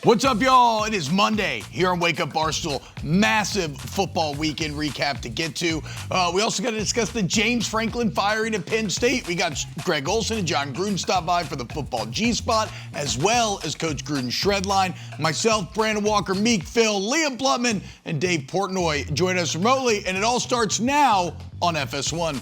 What's up, y'all? It is Monday here on Wake Up Barstool. Massive football weekend recap to get to. We also got to discuss the James Franklin firing at Penn State. We got Greg Olsen and Jon Gruden stop by for the football G-Spot, as well as Coach Gruden's Shredline. Myself, Brandon Walker, Meek, Phil, Liam Blutman, and Dave Portnoy join us remotely, and it all starts now on FS1.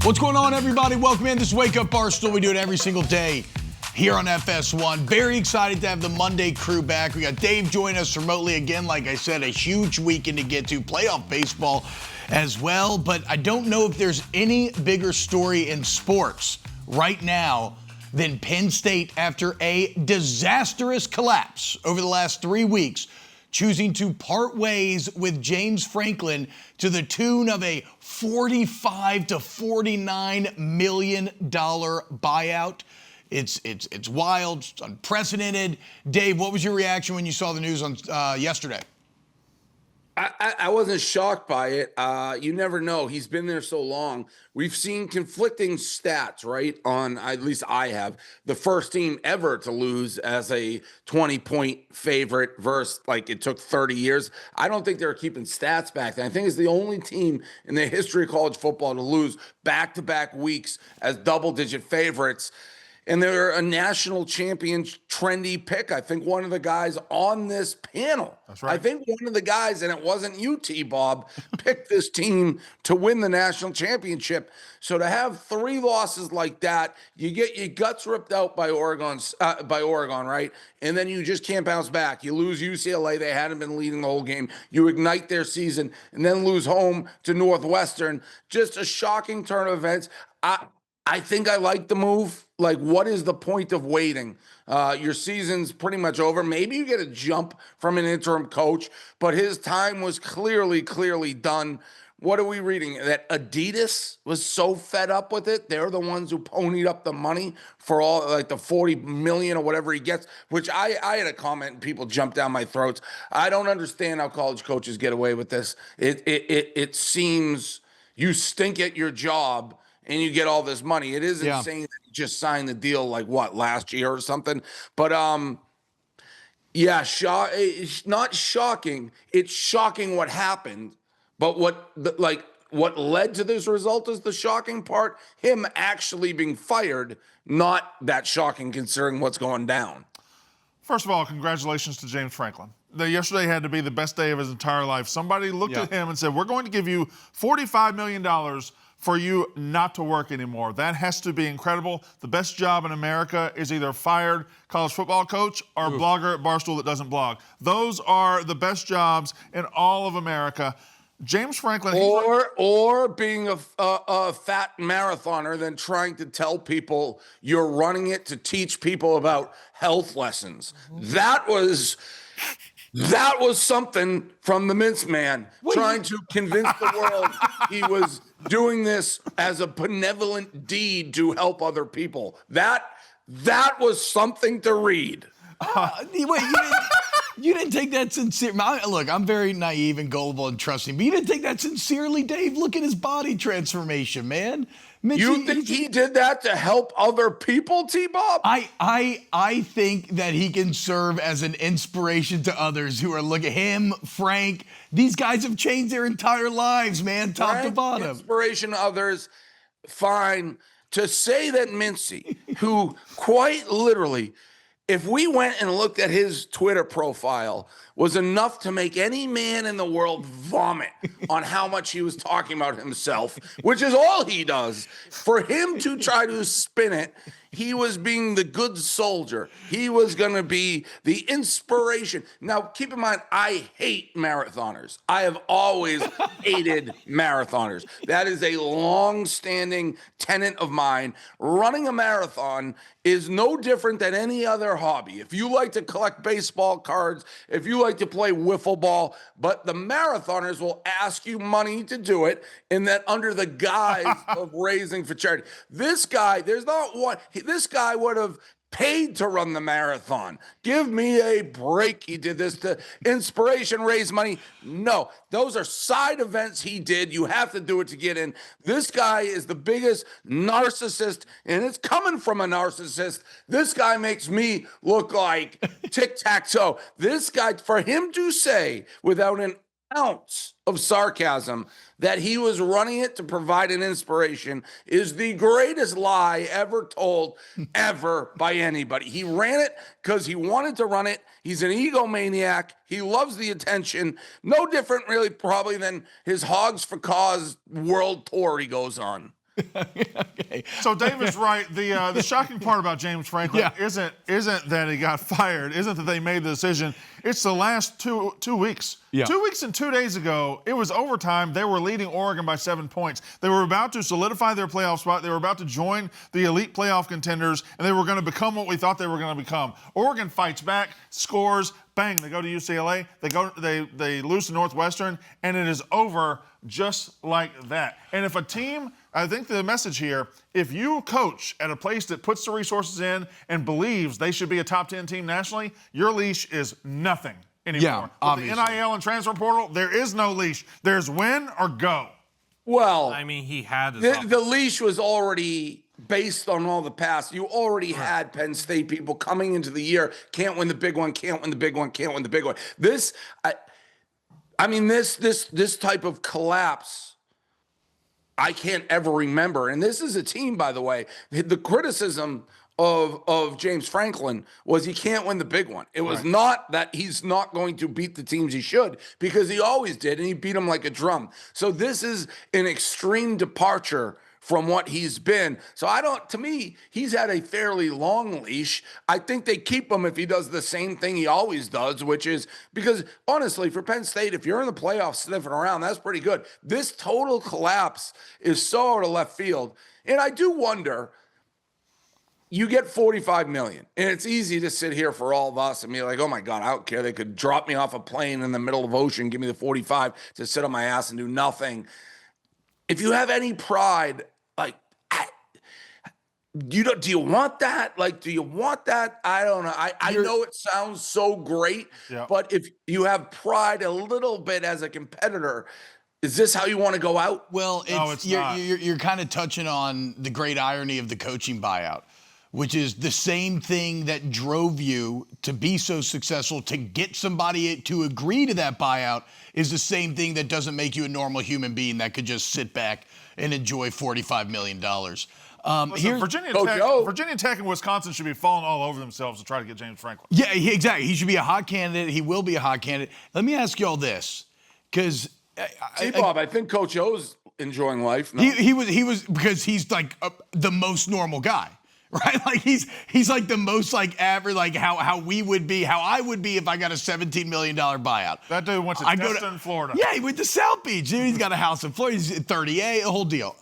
What's going on, everybody? Welcome in. This is Wake Up Barstool. We do it every single day here on FS1. Very excited to have the Monday crew back. We got Dave joining us remotely again. Like I said, a huge weekend to get to. Playoff baseball as well. But I don't know if there's any bigger story in sports right now than Penn State, after a disastrous collapse over the last 3 weeks, choosing to part ways with James Franklin to the tune of a $45 to $49 million buyout. It's wild, it's unprecedented. Dave, what was your reaction when you saw the news on yesterday? I wasn't shocked by it. You never know. He's been there so long. We've seen conflicting stats, right? At least I have. The first team ever to lose as a 20-point favorite versus like it took 30 years. I don't think they were keeping stats back then. I think it's the only team in the history of college football to lose back-to-back weeks as double-digit favorites. And they're a national champion trendy pick. I think one of the guys on this panel, that's right. I think one of the guys, and it wasn't you, T-Bob, picked this team to win the national championship. So to have 3 losses like that, you get your guts ripped out by Oregon, right? And then you just can't bounce back. You lose UCLA. They hadn't been leading the whole game. You ignite their season and then lose home to Northwestern. Just a shocking turn of events. I think I like the move. Like, what is the point of waiting? Your season's pretty much over. Maybe you get a jump from an interim coach, but his time was clearly done. What are we reading? That Adidas was so fed up with it. They're the ones who ponied up the money for all, like the $40 million or whatever he gets, which I had a comment and people jumped down my throats. I don't understand how college coaches get away with this. It seems you stink at your job and you get all this money. It is insane that you just signed the deal like last year or something. But it's not shocking. It's shocking what happened. But what led to this result is the shocking part. Him actually being fired, not that shocking considering what's going down. First of all, congratulations to James Franklin. Yesterday had to be the best day of his entire life. Somebody looked at him and said, we're going to give you $45 million for you not to work anymore. That has to be incredible. The best job in America is either fired college football coach or blogger at Barstool that doesn't blog. Those are the best jobs in all of America. James Franklin, or being a fat marathoner than trying to tell people you're running it to teach people about health lessons. That was something from the Mince Man, trying to convince the world he was doing this as a benevolent deed to help other people. That was something to read. Wait, you didn't take that sincerely. Look, I'm very naive and gullible and trusting, but you didn't take that sincerely, Dave. Look at his body transformation, man. Mitch, you think he did that to help other people, T-Bob? I think that he can serve as an inspiration to others who are looking at him, Frank. These guys have changed their entire lives, man, top to bottom. Inspiration to others, fine. To say that Mincy, who quite literally, if we went and looked at his Twitter profile, was enough to make any man in the world vomit on how much he was talking about himself, which is all he does. For him to try to spin it, he was being the good soldier. He was going to be the inspiration. Now, keep in mind, I hate marathoners. I have always hated marathoners. That is a long-standing tenet of mine. Running a marathon is no different than any other hobby. If you like to collect baseball cards, if you like to play wiffle ball, but the marathoners will ask you money to do it, and that under the guise of raising for charity. This guy, there's not one. This guy would have paid to run the marathon. Give me a break. He did this to inspiration, raise money. No, those are side events he did. You have to do it to get in. This guy is the biggest narcissist, and it's coming from a narcissist. This guy makes me look like tic-tac-toe. This guy, for him to say without an ounce of sarcasm that he was running it to provide an inspiration is the greatest lie ever told ever by anybody. He ran it because he wanted to run it. He's an egomaniac. He loves the attention. No different really probably than his Hogs for Cause world tour he goes on. Okay. So Dave is right. The shocking part about James Franklin isn't that he got fired, isn't that they made the decision. It's the last two weeks. Yeah. 2 weeks and 2 days ago, it was overtime. They were leading Oregon by 7 points. They were about to solidify their playoff spot. They were about to join the elite playoff contenders, and they were going to become what we thought they were going to become. Oregon fights back, scores, bang, they go to UCLA. They lose to Northwestern, and it is over just like that. And if a team, I think the message here, if you coach at a place that puts the resources in and believes they should be a top 10 team nationally, your leash is nothing anymore. Yeah, obviously. With the NIL and transfer portal, there is no leash. There's win or go. Well, I mean, he had the leash was already based on all the past. You already had Penn State people coming into the year, can't win the big one, can't win the big one, can't win the big one. This type of collapse, I can't ever remember. And this is a team, by the way, the criticism of James Franklin was he can't win the big one. It was not that he's not going to beat the teams he should, because he always did, and he beat them like a drum. So this is an extreme departure from what he's been. So to me, he's had a fairly long leash. I think they keep him if he does the same thing he always does, which is, because honestly, for Penn State, if you're in the playoffs sniffing around, that's pretty good. This total collapse is so out of left field. And I do wonder, you get $45 million, and it's easy to sit here for all of us and be like, oh my God, I don't care. They could drop me off a plane in the middle of ocean, give me the 45 to sit on my ass and do nothing. If you have any pride, do you want that? Do you want that? I don't know. I know it sounds so great, but if you have pride a little bit as a competitor, is this how you want to go out? Well, you're kind of touching on the great irony of the coaching buyout, which is the same thing that drove you to be so successful. To get somebody to agree to that buyout is the same thing that doesn't make you a normal human being that could just sit back and enjoy $45 million. Listen, Virginia Tech and Wisconsin should be falling all over themselves to try to get James Franklin. Yeah, exactly. He should be a hot candidate. He will be a hot candidate. Let me ask you all this, because Bob, I think Coach O's enjoying life. No? He was because he's like the most normal guy, right? Like he's like the most average, how I would be if I got a $17 million buyout. That dude went to Destin, Florida. Yeah, he went to South Beach. Dude, he's got a house in Florida. He's 38, a whole deal.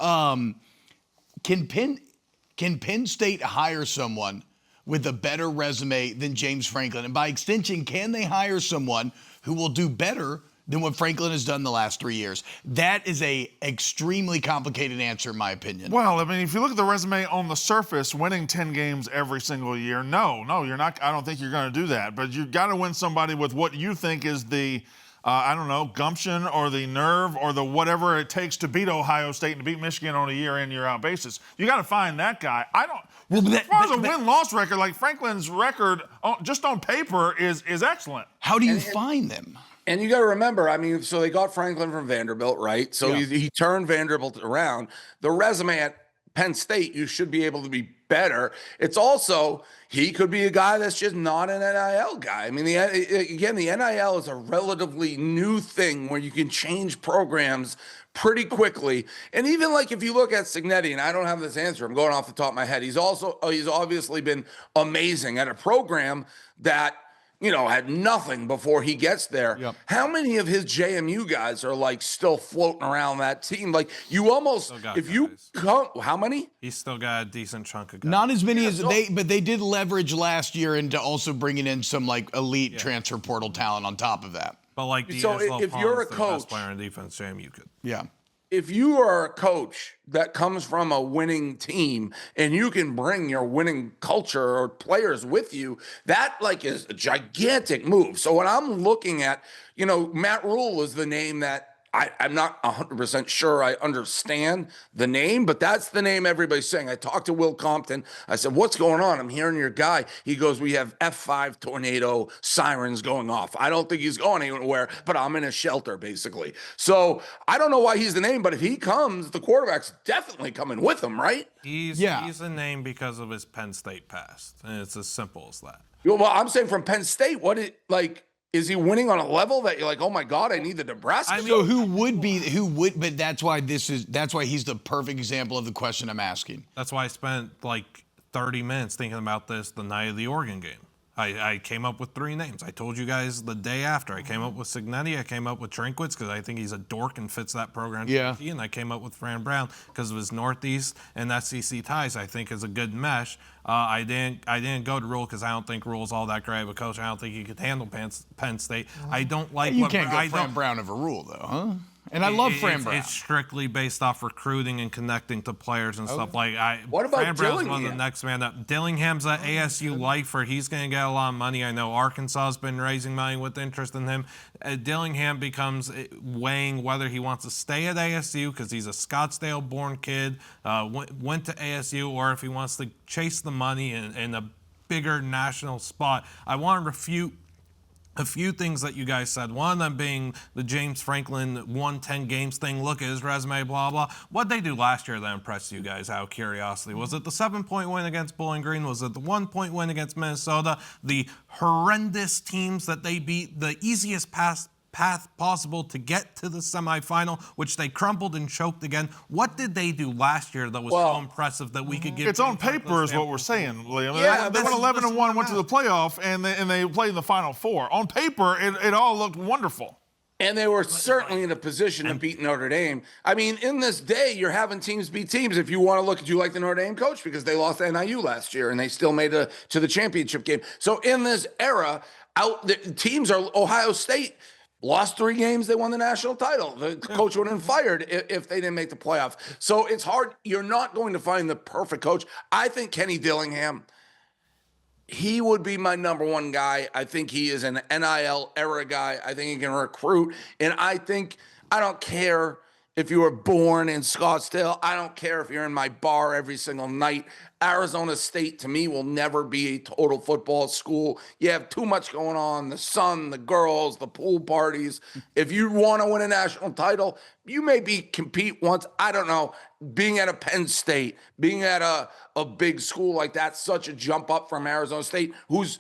Can Penn State hire someone with a better resume than James Franklin? And by extension, can they hire someone who will do better than what Franklin has done the last 3 years? That is a extremely complicated answer, in my opinion. Well, I mean, if you look at the resume on the surface, winning 10 games every single year, no, you're not. I don't think you're going to do that. But you've got to win somebody with what you think is the gumption or the nerve or the whatever it takes to beat Ohio State and to beat Michigan on a year-in, year-out basis. You got to find that guy. As far as a win-loss record, Franklin's record, just on paper, is excellent. How do you find them? And you got to remember, so they got Franklin from Vanderbilt, right? So he turned Vanderbilt around. The resume at Penn State, you should be able to be better. It's also, he could be a guy that's just not an NIL guy. I mean, the NIL is a relatively new thing where you can change programs pretty quickly. And even if you look at Signetti, and I don't have this answer, I'm going off the top of my head. He's obviously been amazing at a program that had nothing before he gets there. Yep. How many of his JMU guys are like still floating around that team? Like you almost, if you come, how many? He's still got a decent chunk of guys. Not as many as but they did leverage last year into also bringing in some like elite transfer portal talent on top of that. But like, So if you're a the coach, best player on defense, JMU could. Yeah. if you are a coach that comes from a winning team and you can bring your winning culture or players with you, that like is a gigantic move. So when I'm looking at, Matt Rule is the name that I'm not 100% sure I understand the name, but that's the name everybody's saying. I talked to Will Compton. I said, what's going on? I'm hearing your guy. He goes, we have F5 tornado sirens going off. I don't think he's going anywhere, but I'm in a shelter, basically. So I don't know why he's the name, but if he comes, the quarterback's definitely coming with him, right? He's a name because of his Penn State past, and it's as simple as that. Well, I'm saying from Penn State, is he winning on a level that you're like, oh my God, I need the Nebraska? So but that's why he's the perfect example of the question I'm asking. That's why I spent like 30 minutes thinking about this the night of the Oregon game. I came up with 3 names. I told you guys the day after. I came up with Cignetti. I came up with Trinkwitz because I think he's a dork and fits that program. Yeah. And I came up with Fran Brown because of his Northeast and SEC ties. I think is a good mesh. I didn't go to Rule because I don't think Rule's all that great of a coach. I don't think he could handle Penn State. I don't like. You can't go Fran Brown over Rule though, huh? And I love Fran Brown. It's strictly based off recruiting and connecting to players and stuff like. What about Fran Brown's Dillingham? one of the next man up. Dillingham's an ASU lifer. He's going to get a lot of money. I know Arkansas has been raising money with interest in him. Dillingham becomes weighing whether he wants to stay at ASU because he's a Scottsdale-born kid, went to ASU, or if he wants to chase the money in a bigger national spot. I want to refute a few things that you guys said. One of them being the James Franklin won 10 games thing. Look at his resume, blah, blah. What'd they do last year that impressed you guys out of curiosity? Was it the 7-point win against Bowling Green? Was it the 1-point win against Minnesota? The horrendous teams that they beat, the easiest path possible to get to the semifinal, which they crumbled and choked again. What did they do last year that was so impressive that we could give? It's on paper is what we're saying, Liam. Yeah, they went 11-1, went to the playoff, and they played in the Final Four. On paper, it all looked wonderful. And they were certainly in a position to beat Notre Dame. I mean, in this day, you're having teams beat teams. If you want to look at, you like the Notre Dame coach because they lost to NIU last year and they still made it to the championship game. So in this era, the teams are Ohio State. Lost 3 games, they won the national title. The coach would have been fired if they didn't make the playoff. So it's hard. You're not going to find the perfect coach. I think Kenny Dillingham, he would be my number 1 guy. I think he is an NIL era guy. I think he can recruit. And I don't care if you were born in Scottsdale. I don't care if you're in my bar every single night. Arizona State, to me, will never be a total football school. You have too much going on, the sun, the girls, the pool parties. If you want to win a national title, you maybe compete once. I don't know. Being at a Penn State, being at a big school like that, such a jump up from Arizona State, who's,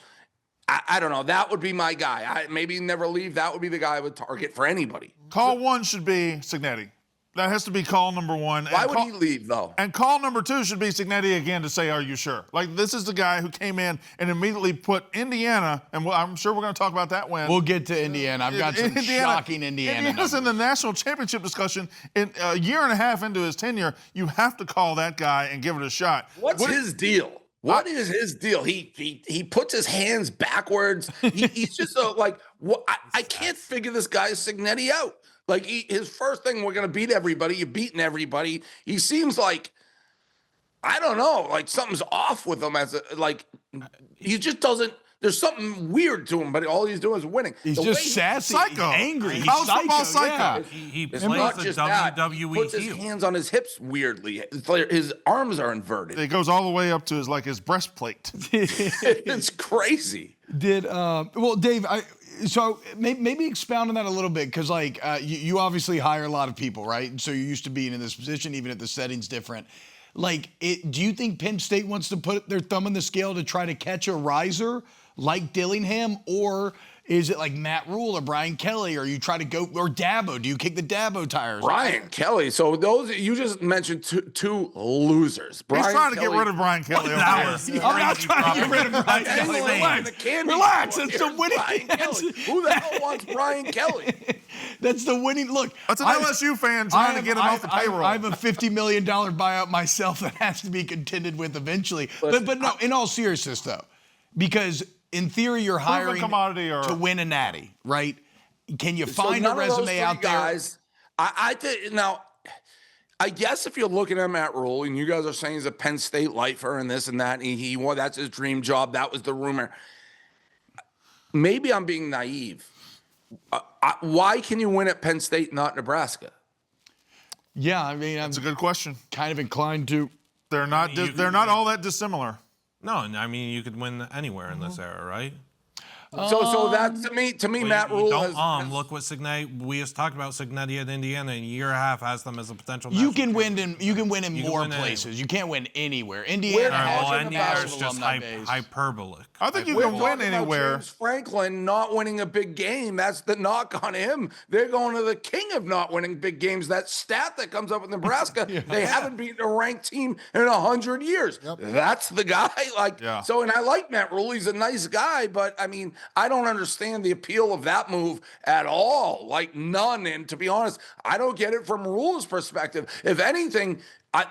I don't know, that would be my guy. Maybe never leave. That would be the guy I would target for anybody. Call 1 should be Cignetti. That has to be call number 1. Why would he leave, though? And call number 2 should be Cignetti again to say, are you sure? Like, this is the guy who came in and immediately put Indiana, and I'm sure we're going to talk about that win. We'll get to Indiana. I've got some shocking Indiana Indiana's in the national championship discussion. In a year and a half into his tenure, you have to call that guy and give it a shot. What's his deal? What is his deal? He puts his hands backwards. He's just I can't figure this guy Cignetti out. Like his first thing, we're gonna beat everybody. You're beating everybody. He seems like, I don't know, like something's off with him he just doesn't. There's something weird to him, but all he's doing is winning. He's just sassy, psycho. He's angry. He's Football psycho. Yeah. He It's plays not the just WWE that. He puts his heel. hands on his hips weirdly. His arms are inverted. It goes all the way up to his breastplate. It's crazy. Dave, so maybe expound on that a little bit, because you obviously hire a lot of people, right? And so you're used to being in this position, even if the setting's different. Do you think Penn State wants to put their thumb on the scale to try to catch a riser like Dillingham, or Is it like Matt Rule or Brian Kelly, or you try to go, or Dabo? Do you kick the Dabo tires? Brian Kelly. So those you just mentioned two losers. He's trying to get rid of Brian Kelly. I'm not trying to get rid of Brian Kelly. Relax. It's the winning. Who the hell wants Brian Kelly? That's the winning. Look, that's an LSU fan trying to get him off the payroll. I have a $50 million buyout myself that has to be contended with eventually. But no, in all seriousness though, because in theory you're hiring to win a natty, right? Can you find a resume out there? Guys, I think now. I guess if you're looking at Matt Rule and you guys are saying he's a Penn State lifer and this and that, and that's his dream job. That was the rumor. Maybe I'm being naive. Why can you win at Penn State, not Nebraska? Yeah, I mean, that's a good question. Kind of inclined to. They're not. They're not all that dissimilar. No, I mean you could win anywhere in this era, right? So that to me, Matt Rule has. Look what Cignetti. We just talked about Cignetti at Indiana. In a year and a half, has them as a potential. You can win in more places. You can't win anywhere. Indiana has Indiana is just hyperbolic. I think you can win anywhere. James Franklin not winning a big game. That's the knock on him. They're going to the king of not winning big games. That stat that comes up with Nebraska. They haven't beaten a ranked team in 100 years. Yep. That's the guy. So, and I like Matt Rule. He's a nice guy, but I mean, I don't understand the appeal of that move at all. None. And to be honest, I don't get it from Rule's perspective. If anything,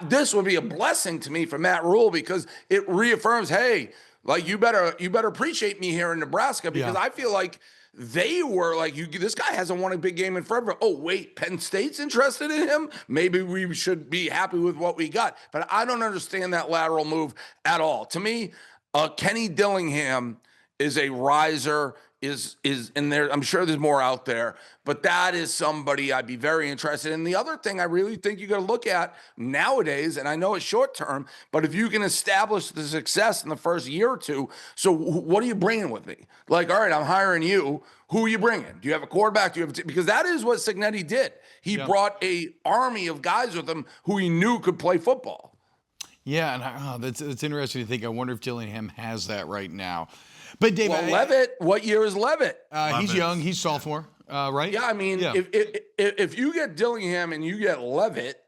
this would be a blessing to me for Matt Rule because it reaffirms, hey, you better appreciate me here in Nebraska because I feel like they were this guy hasn't won a big game in forever. Oh, wait, Penn State's interested in him? Maybe we should be happy with what we got. But I don't understand that lateral move at all. To me, Kenny Dillingham is a riser, is in there. I'm sure there's more out there, but that is somebody I'd be very interested in. The other thing I really think you got to look at nowadays, and I know it's short term, but if you can establish the success in the first year or two, so what are you bringing with me? All right, I'm hiring you. Who are you bringing? Do you have a quarterback? Do you have because that is what Cignetti did. He brought a army of guys with him who he knew could play football. Yeah, and that's interesting to think. I wonder if Dillingham has that right now. But Dave, Levitt, what year is Levitt? He's young. He's sophomore, right? Yeah, I mean, if you get Dillingham and you get Levitt,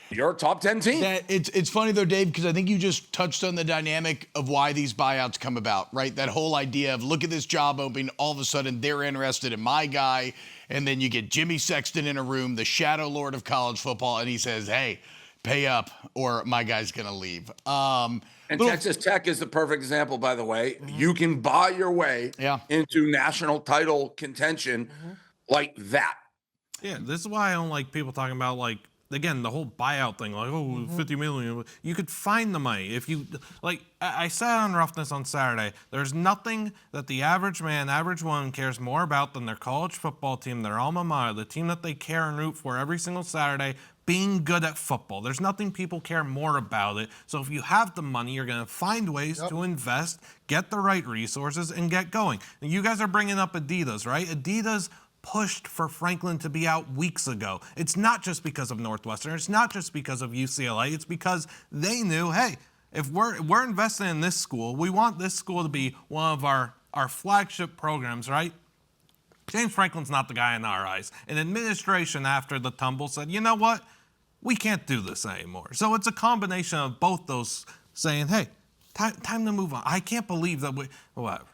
you're a top 10 team. It's funny though, Dave, because I think you just touched on the dynamic of why these buyouts come about, right? That whole idea of look at this job opening, all of a sudden they're interested in my guy, and then you get Jimmy Sexton in a room, the shadow lord of college football, and he says, "Hey, pay up, or my guy's gonna leave." And Texas Tech is the perfect example, by the way. You can buy your way into national title contention like that. Yeah, this is why I don't like people talking about again, the whole buyout thing, $50 million. You could find the money if you I said on Roughness on Saturday. There's nothing that the average man, average woman cares more about than their college football team, their alma mater, the team that they care and root for every single Saturday, being good at football. There's nothing people care more about it. So if you have the money, you're going to find ways to invest, get the right resources, and get going. And you guys are bringing up Adidas, right? Adidas pushed for Franklin to be out weeks ago. It's not just because of Northwestern. It's not just because of UCLA. It's because they knew, hey, if we're investing in this school, we want this school to be one of our flagship programs, right? James Franklin's not the guy in our eyes. And administration after the tumble said, you know what? We can't do this anymore. So it's a combination of both those saying, hey, time to move on. I can't believe that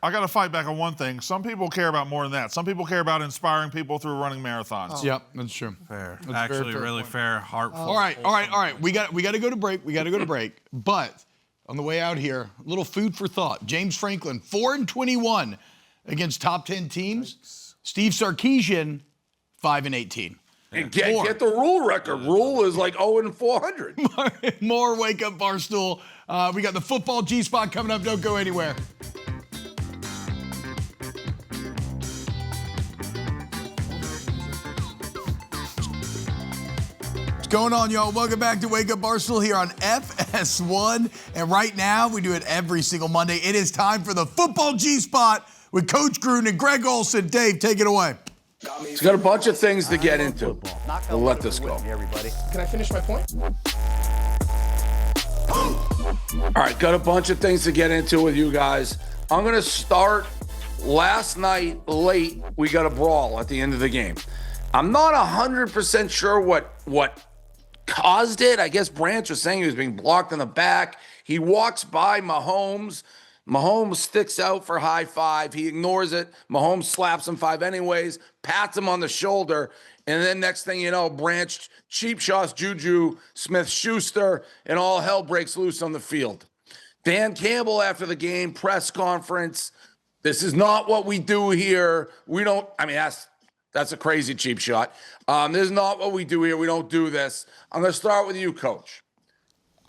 I got to fight back on one thing. Some people care about more than that. Some people care about inspiring people through running marathons. Yep, that's true. Fair. That's actually really fair, heartful. All right. We got to go to break. But on the way out here, a little food for thought. James Franklin, 4-21 against top 10 teams. Steve Sarkisian, 5-18. Get the Rule record. Rule is 0-400. More Wake Up Barstool. We got the football G-Spot coming up. Don't go anywhere. What's going on, y'all? Welcome back to Wake Up Barstool here on FS1. And right now, we do it every single Monday. It is time for the football G-Spot with Coach Gruden and Greg Olsen. Dave, take it away. He's got a bunch of things to get into. We'll let this go. Everybody. Can I finish my point? All right, got a bunch of things to get into with you guys. I'm going to start Last night, late, we got a brawl at the end of the game. I'm not 100% sure what caused it. I guess Branch was saying he was being blocked in the back. He walks by Mahomes. Mahomes sticks out for high five. He ignores it. Mahomes slaps him 5 anyways, pats him on the shoulder. And then next thing you know, Branch cheap shots Juju Smith-Schuster, and all hell breaks loose on the field. Dan Campbell after the game press conference. This is not what we do here. We don't, I mean, that's a crazy cheap shot. This is not what we do here. We don't do this. I'm going to start with you, Coach.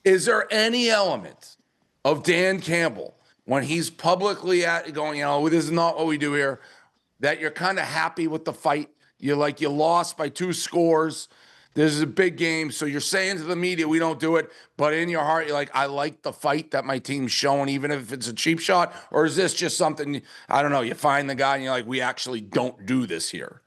Is there any element of Dan Campbell when he's publicly going, this is not what we do here, that you're kind of happy with the fight? You're like, you lost by 2 scores. This is a big game. So you're saying to the media, we don't do it. But in your heart, you're like, I like the fight that my team's showing, even if it's a cheap shot. Or is this just something, I don't know, you find the guy and you're like, we actually don't do this here?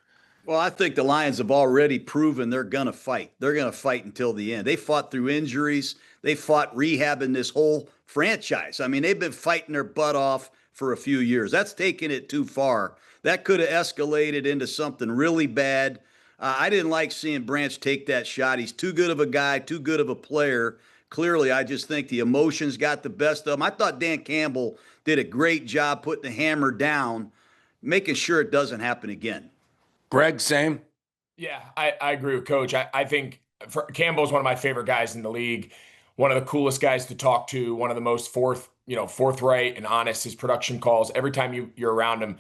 Well, I think the Lions have already proven they're going to fight. They're going to fight until the end. They fought through injuries. They fought rehabbing this whole franchise. I mean, they've been fighting their butt off for a few years. That's taking it too far. That could have escalated into something really bad. I didn't like seeing Branch take that shot. He's too good of a guy, too good of a player. Clearly, I just think the emotions got the best of him. I thought Dan Campbell did a great job putting the hammer down, making sure it doesn't happen again. Greg, same? Yeah, I agree with Coach. I think Campbell's one of my favorite guys in the league, one of the coolest guys to talk to, one of the most forthright and honest. His production calls, every time you're around him,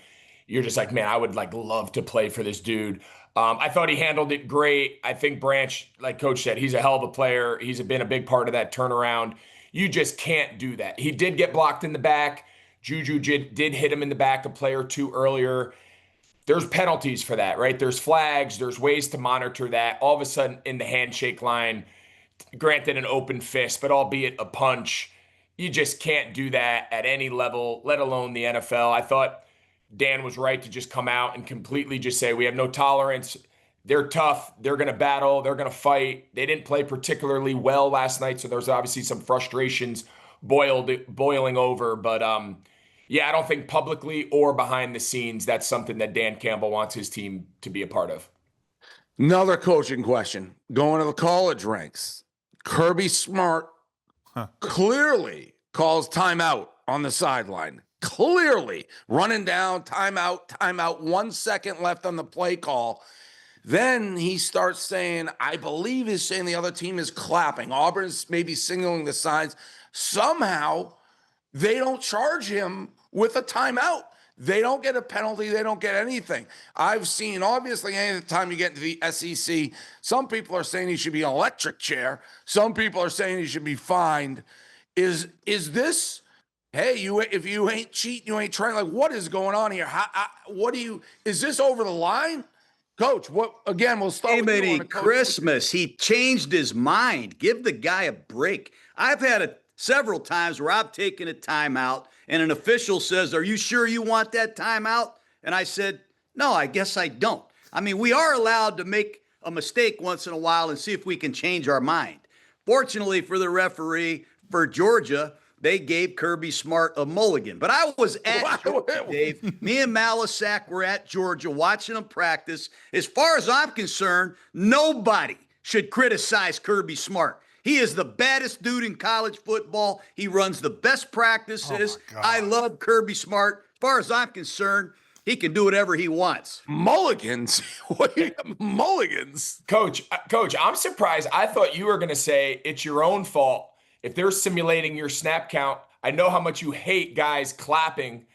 you're just like, man, I would love to play for this dude. I thought he handled it great. I think Branch, like Coach said, he's a hell of a player. He's been a big part of that turnaround. You just can't do that. He did get blocked in the back. Juju did hit him in the back a play or two earlier. There's penalties for that, right? There's flags. There's ways to monitor that. All of a sudden in the handshake line, granted an open fist, but albeit a punch, you just can't do that at any level, let alone the NFL. I thought Dan was right to just come out and completely just say, we have no tolerance. They're tough. They're going to battle. They're going to fight. They didn't play particularly well last night, so there's obviously some frustrations boiling over. But yeah, I don't think publicly or behind the scenes that's something that Dan Campbell wants his team to be a part of. Another coaching question. Going to the college ranks. Kirby Smart clearly calls timeout on the sideline. Clearly running down, timeout, 1 second left on the play call. Then he starts saying, I believe he's saying the other team is clapping. Auburn's maybe signaling the signs. Somehow they don't charge him with a timeout. They don't get a penalty. They don't get anything. I've seen, obviously, any time you get into the SEC, some people are saying he should be an electric chair. Some people are saying he should be fined. Is this... Hey, if you ain't cheating, you ain't trying. Like, what is going on here? Is this over the line? Coach, we'll start with you on Christmas. He changed his mind. Give the guy a break. I've had several times where I've taken a timeout and an official says, are you sure you want that timeout? And I said, no, I guess I don't. I mean, we are allowed to make a mistake once in a while and see if we can change our mind. Fortunately for the referee, for Georgia, they gave Kirby Smart a mulligan. But I was at Georgia, Dave. Me and Malisak were at Georgia watching them practice. As far as I'm concerned, nobody should criticize Kirby Smart. He is the baddest dude in college football. He runs the best practices. I love Kirby Smart. As far as I'm concerned, he can do whatever he wants. Mulligans? Mulligans? Coach, I'm surprised. I thought you were going to say it's your own fault if they're simulating your snap count. I know how much you hate guys clapping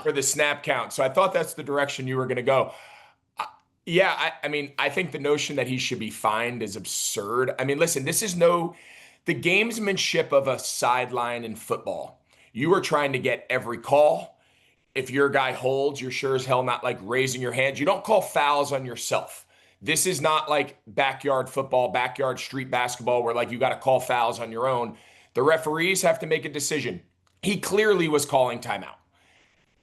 for the snap count. So I thought that's the direction you were going to go. I mean, I think the notion that he should be fined is absurd. I mean, listen, this is the gamesmanship of a sideline in football. You are trying to get every call. If your guy holds, you're sure as hell not raising your hands. You don't call fouls on yourself. This is not like backyard football, backyard street basketball where you got to call fouls on your own. The referees have to make a decision. He clearly was calling timeout.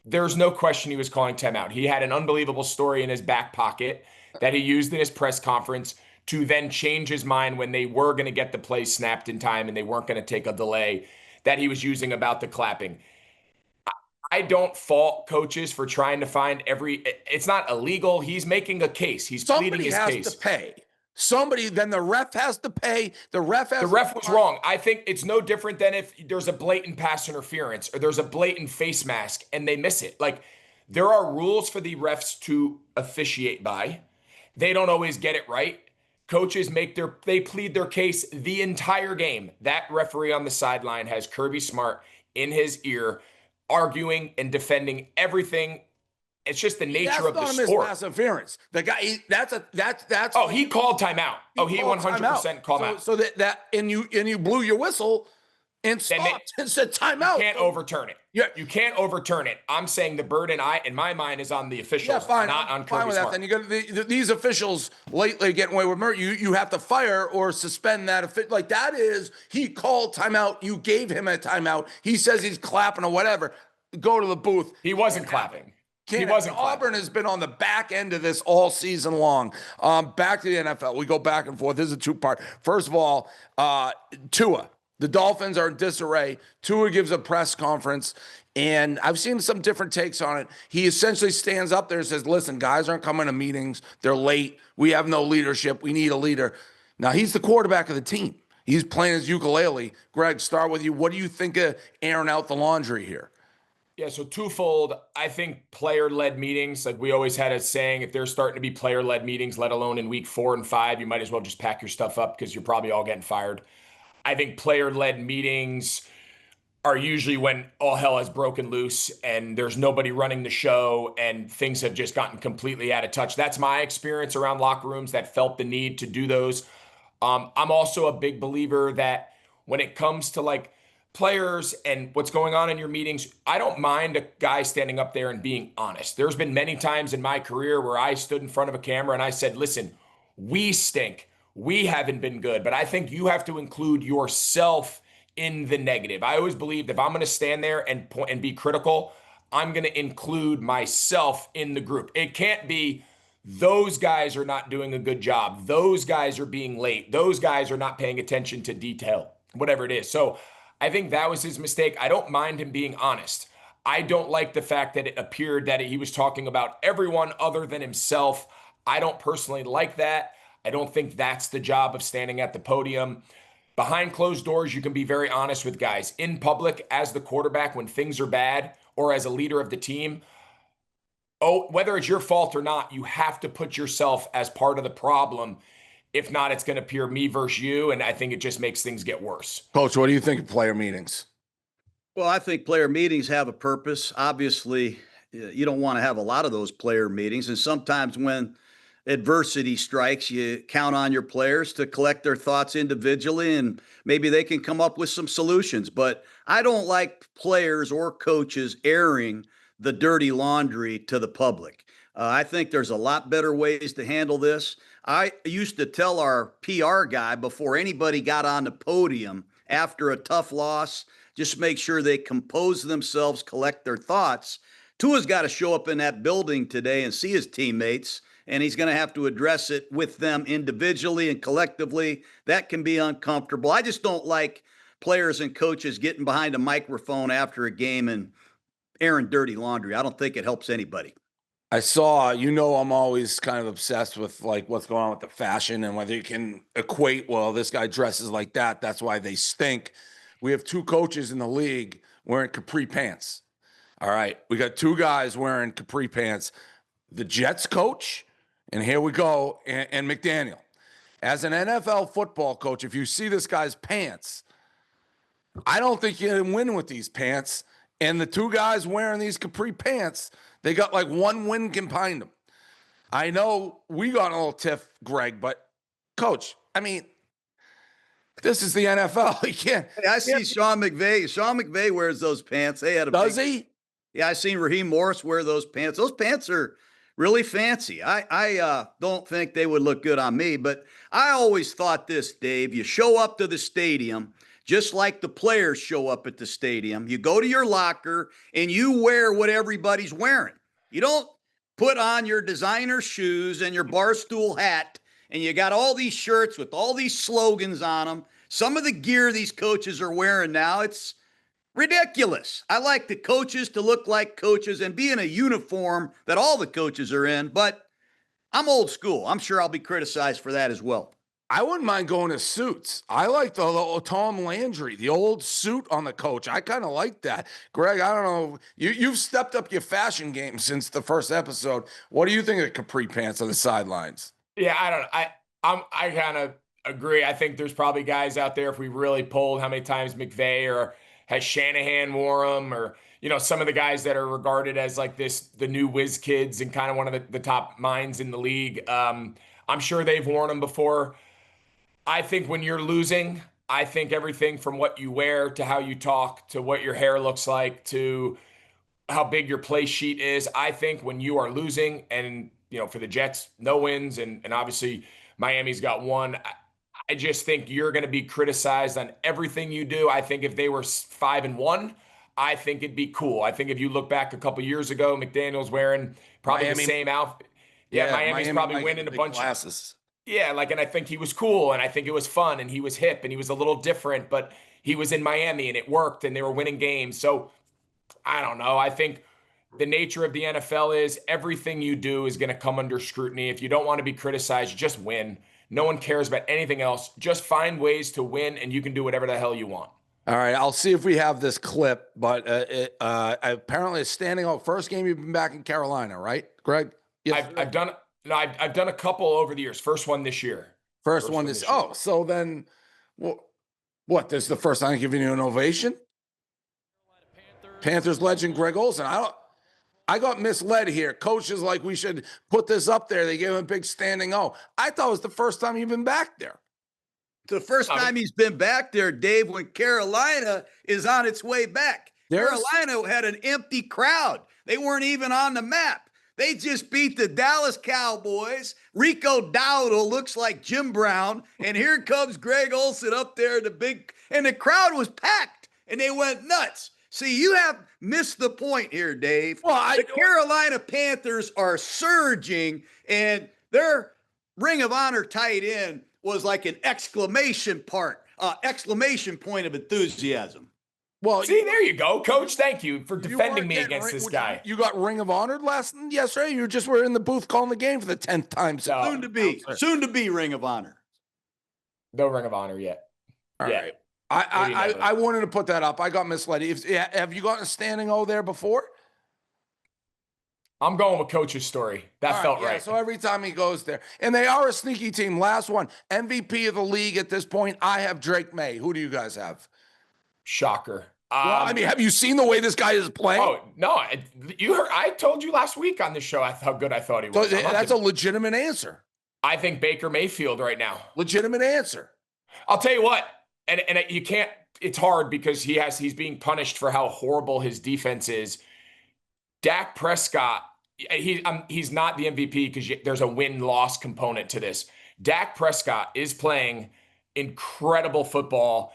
There's no question he was calling timeout. He had an unbelievable story in his back pocket that he used in his press conference to then change his mind when they were going to get the play snapped in time and they weren't going to take a delay that he was using about the clapping. I don't fault coaches for trying to find it's not illegal. He's making a case. He's pleading his Somebody case. has to pay. Then the ref has to pay. The ref was wrong. I think it's no different than if there's a blatant pass interference or there's a blatant face mask and they miss it. Like, there are rules for the refs to officiate by. They don't always get it right. Coaches they plead their case the entire game. That referee on the sideline has Kirby Smart in his ear, arguing and defending everything. It's just the nature of the sport. That's not a interference. The guy, that's. Oh, he called timeout. He 100% called out. So and you blew your whistle and stopped and said timeout. You can't overturn it. Yeah. You can't overturn it. I'm saying the burden, in my mind, is on the officials, not on Kirby Smart. Then you got these officials lately getting away with murder. You have to fire or suspend that. Like, that is, he called timeout. You gave him a timeout. He says he's clapping or whatever. Go to the booth. He wasn't clapping. He wasn't. Auburn has been on the back end of this all season long. Back to the NFL. We go back and forth. This is a two-part. First of all, Tua. The Dolphins are in disarray. Tua gives a press conference, and I've seen some different takes on it. He essentially stands up there and says, listen, guys aren't coming to meetings. They're late. We have no leadership. We need a leader. Now, he's the quarterback of the team. He's playing his ukulele. Greg, start with you. What do you think of airing out the laundry here? Yeah, so twofold. I think player-led meetings, like we always had a saying, if there's starting to be player-led meetings, let alone in week 4 and 5, you might as well just pack your stuff up because you're probably all getting fired. I think player-led meetings are usually when all hell has broken loose and there's nobody running the show and things have just gotten completely out of touch. That's my experience around locker rooms that felt the need to do those. I'm also a big believer that when it comes to like players and what's going on in your meetings, I don't mind a guy standing up there and being honest. There's been many times in my career where I stood in front of a camera and I said, listen, we stink. We haven't been good, but I think you have to include yourself in the negative. I always believed if I'm going to stand there and point and be critical, I'm going to include myself in the group. It can't be those guys are not doing a good job. Those guys are being late. Those guys are not paying attention to detail, whatever it is. So I think that was his mistake. I don't mind him being honest. I don't like the fact that it appeared that he was talking about everyone other than himself. I don't personally like that. I don't think that's the job of standing at the podium. Behind closed doors, you can be very honest with guys. In public, as the quarterback, when things are bad, or as a leader of the team, whether it's your fault or not, you have to put yourself as part of the problem. If not, it's going to appear me versus you, and I think it just makes things get worse. Coach, what do you think of player meetings? Well, I think player meetings have a purpose. Obviously, you don't want to have a lot of those player meetings, and sometimes when adversity strikes, you count on your players to collect their thoughts individually, and maybe they can come up with some solutions. But I don't like players or coaches airing the dirty laundry to the public. I think there's a lot better ways to handle this. I used to tell our PR guy before anybody got on the podium after a tough loss, just make sure they compose themselves, collect their thoughts. Tua's got to show up in that building today and see his teammates, and he's going to have to address it with them individually and collectively. That can be uncomfortable. I just don't like players and coaches getting behind a microphone after a game and airing dirty laundry. I don't think it helps anybody. I saw, I'm always kind of obsessed with like what's going on with the fashion and whether you can equate, well, this guy dresses like that, that's why they stink. We have 2 coaches in the league wearing capri pants. All right. We got 2 guys wearing capri pants. The Jets coach, and here we go, and McDaniel. As an NFL football coach, if you see this guy's pants, I don't think you can win with these pants. And the 2 guys wearing these capri pants, they got like 1 win behind them. I know we got a little tiff, Greg, but Coach, I mean, this is the NFL. You can't. Hey, I see Sean McVay. Sean McVay wears those pants. Does he? Yeah, I seen Raheem Morris wear those pants. Those pants are really fancy. I don't think they would look good on me, but I always thought this, Dave. You show up to the stadium just like the players show up at the stadium. You go to your locker and you wear what everybody's wearing. You don't put on your designer shoes and your Barstool hat and you got all these shirts with all these slogans on them. Some of the gear these coaches are wearing now, it's Ridiculous. I like the coaches to look like coaches and be in a uniform that all the coaches are in, but I'm old school. I'm sure I'll be criticized for that as well. I wouldn't mind going to suits. I like the Tom Landry, the old suit on the coach. I kind of like that. Greg, I don't know. You've stepped up your fashion game since the first episode. What do you think of capri pants on the sidelines? Yeah, I don't know. I kind of agree. I think there's probably guys out there, if we really polled how many times McVay or has Shanahan wore them, or some of the guys that are regarded as like the new whiz kids and kind of one of the top minds in the league. I'm sure they've worn them before. I think when you're losing, I think everything from what you wear to how you talk to what your hair looks like to how big your play sheet is. I think when you are losing, and for the Jets, no wins, and obviously Miami's got one. I just think you're going to be criticized on everything you do. I think if they were 5-1, I think it'd be cool. I think if you look back a couple years ago, McDaniel's wearing probably the same outfit. Yeah, Miami's probably winning a bunch of classes. Yeah, and I think he was cool, and I think it was fun, and he was hip, and he was a little different, but he was in Miami, and it worked, and they were winning games. So I don't know. I think the nature of the NFL is everything you do is going to come under scrutiny. If you don't want to be criticized, just win. No one cares about anything else. Just find ways to win, and you can do whatever the hell you want. All right, I'll see if we have this clip, but apparently it's standing out. First game you've been back in Carolina, right, Greg? Yes, I've done a couple over the years. First one this year. First one this year. Oh, so then what? This is the first time giving you an ovation? Panthers legend Greg Olsen. I got misled here. Coach is like, we should put this up there. They gave him a big standing O. I thought it was the first time you've been back there. The first time he's been back there, Dave, when Carolina is on its way back. Carolina had an empty crowd. They weren't even on the map. They just beat the Dallas Cowboys. Rico Dowdle looks like Jim Brown. And here comes Greg Olsen up there, and the crowd was packed, and they went nuts. See, you have missed the point here, Dave. Well, the Carolina Panthers are surging, and their Ring of Honor tight end was like an exclamation point of enthusiasm. Well, see, there you go, Coach. Thank you for defending me against this guy. You got Ring of Honor yesterday? You just were in the booth calling the game for the 10th time. Soon to be Ring of Honor. No Ring of Honor yet. All right. I wanted to put that up. I got misled. Have you gotten a standing O there before? I'm going with Coach's story. That felt right. So every time he goes there. And they are a sneaky team. Last one. MVP of the league at this point, I have Drake May. Who do you guys have? Shocker. Well, have you seen the way this guy is playing? Oh, no. You heard. I told you last week on the show how good I thought he was. So that's a legitimate answer. I think Baker Mayfield right now. Legitimate answer. I'll tell you what. And you can't, it's hard because he's being punished for how horrible his defense is. Dak Prescott, he's not the MVP because there's a win-loss component to this. Dak Prescott is playing incredible football,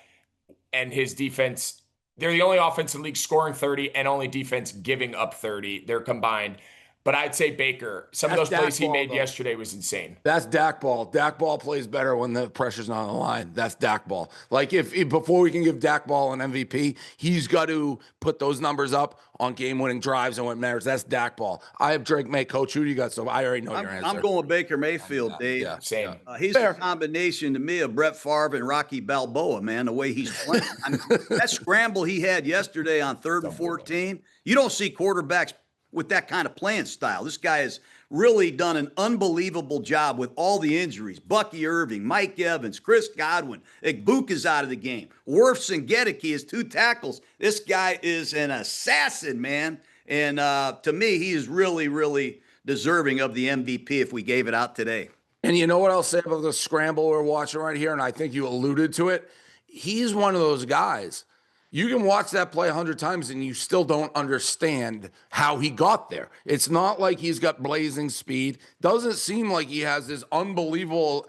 and his defense, they're the only offense in the league scoring 30 and only defense giving up 30. They're combined. But I'd say Baker, some of those plays he made yesterday was insane. That's Dak ball. Dak ball plays better when the pressure's not on the line. That's Dak ball. Like if before we can give Dak ball an MVP, he's got to put those numbers up on game-winning drives and what matters. That's Dak ball. I have Drake May. Coach, who do you got? So I already know your answer. I'm going with Baker Mayfield, Dave. Yeah, same. He's a combination to me of Brett Favre and Rocky Balboa, man, the way he's playing. I mean, that scramble he had yesterday on 3rd and 14, you don't see quarterbacks with that kind of playing style. This guy has really done an unbelievable job with all the injuries. Bucky Irving, Mike Evans, Chris Godwin, Igbuka's out of the game. Wirfs and Gedeke, his 2 tackles. This guy is an assassin, man. And to me, he is really, really deserving of the MVP if we gave it out today. And you know what I'll say about the scramble we're watching right here, and I think you alluded to it? He's one of those guys. You can watch that play 100 times and you still don't understand how he got there. It's not like he's got blazing speed. Doesn't seem like he has this unbelievable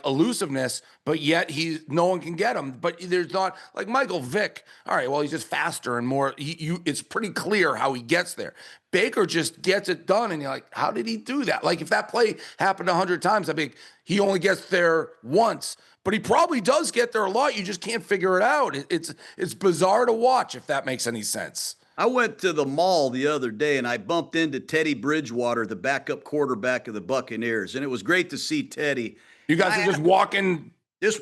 elusiveness, but yet no one can get him. But there's not like Michael Vick. All right, well, he's just faster and more. It's pretty clear how he gets there. Baker just gets it done, and you're like, how did he do that? Like if that play happened 100 times, I mean, he only gets there once, but he probably does get there a lot. You just can't figure it out. It's bizarre to watch, if that makes any sense. I went to the mall the other day and I bumped into Teddy Bridgewater, the backup quarterback of the Buccaneers, and it was great to see Teddy. You guys are just walking.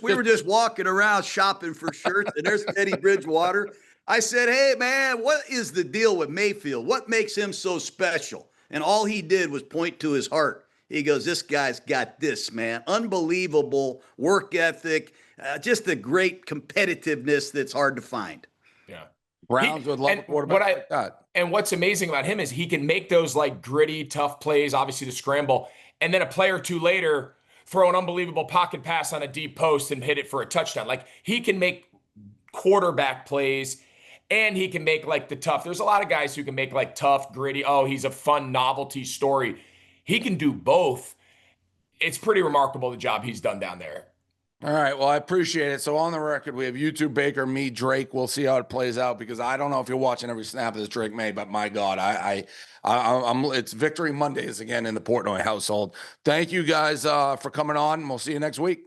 We were just walking around shopping for shirts, and there's Teddy Bridgewater. I said, hey, man, what is the deal with Mayfield? What makes him so special? And all he did was point to his heart. He goes, this guy's got this, man. Unbelievable work ethic, just a great competitiveness that's hard to find. Yeah. Browns would love a quarterback like that. And what's amazing about him is he can make those like gritty, tough plays, obviously the scramble, and then a play or two later throw an unbelievable pocket pass on a deep post and hit it for a touchdown. Like he can make quarterback plays. And he can make like the tough. There's a lot of guys who can make like tough, gritty. Oh, he's a fun novelty story. He can do both. It's pretty remarkable the job he's done down there. All right. Well, I appreciate it. So on the record, we have you two, Baker, me, Drake. We'll see how it plays out because I don't know if you're watching every snap that Drake made, but my God, I'm it's Victory Mondays again in the Portnoy household. Thank you guys for coming on. We'll see you next week.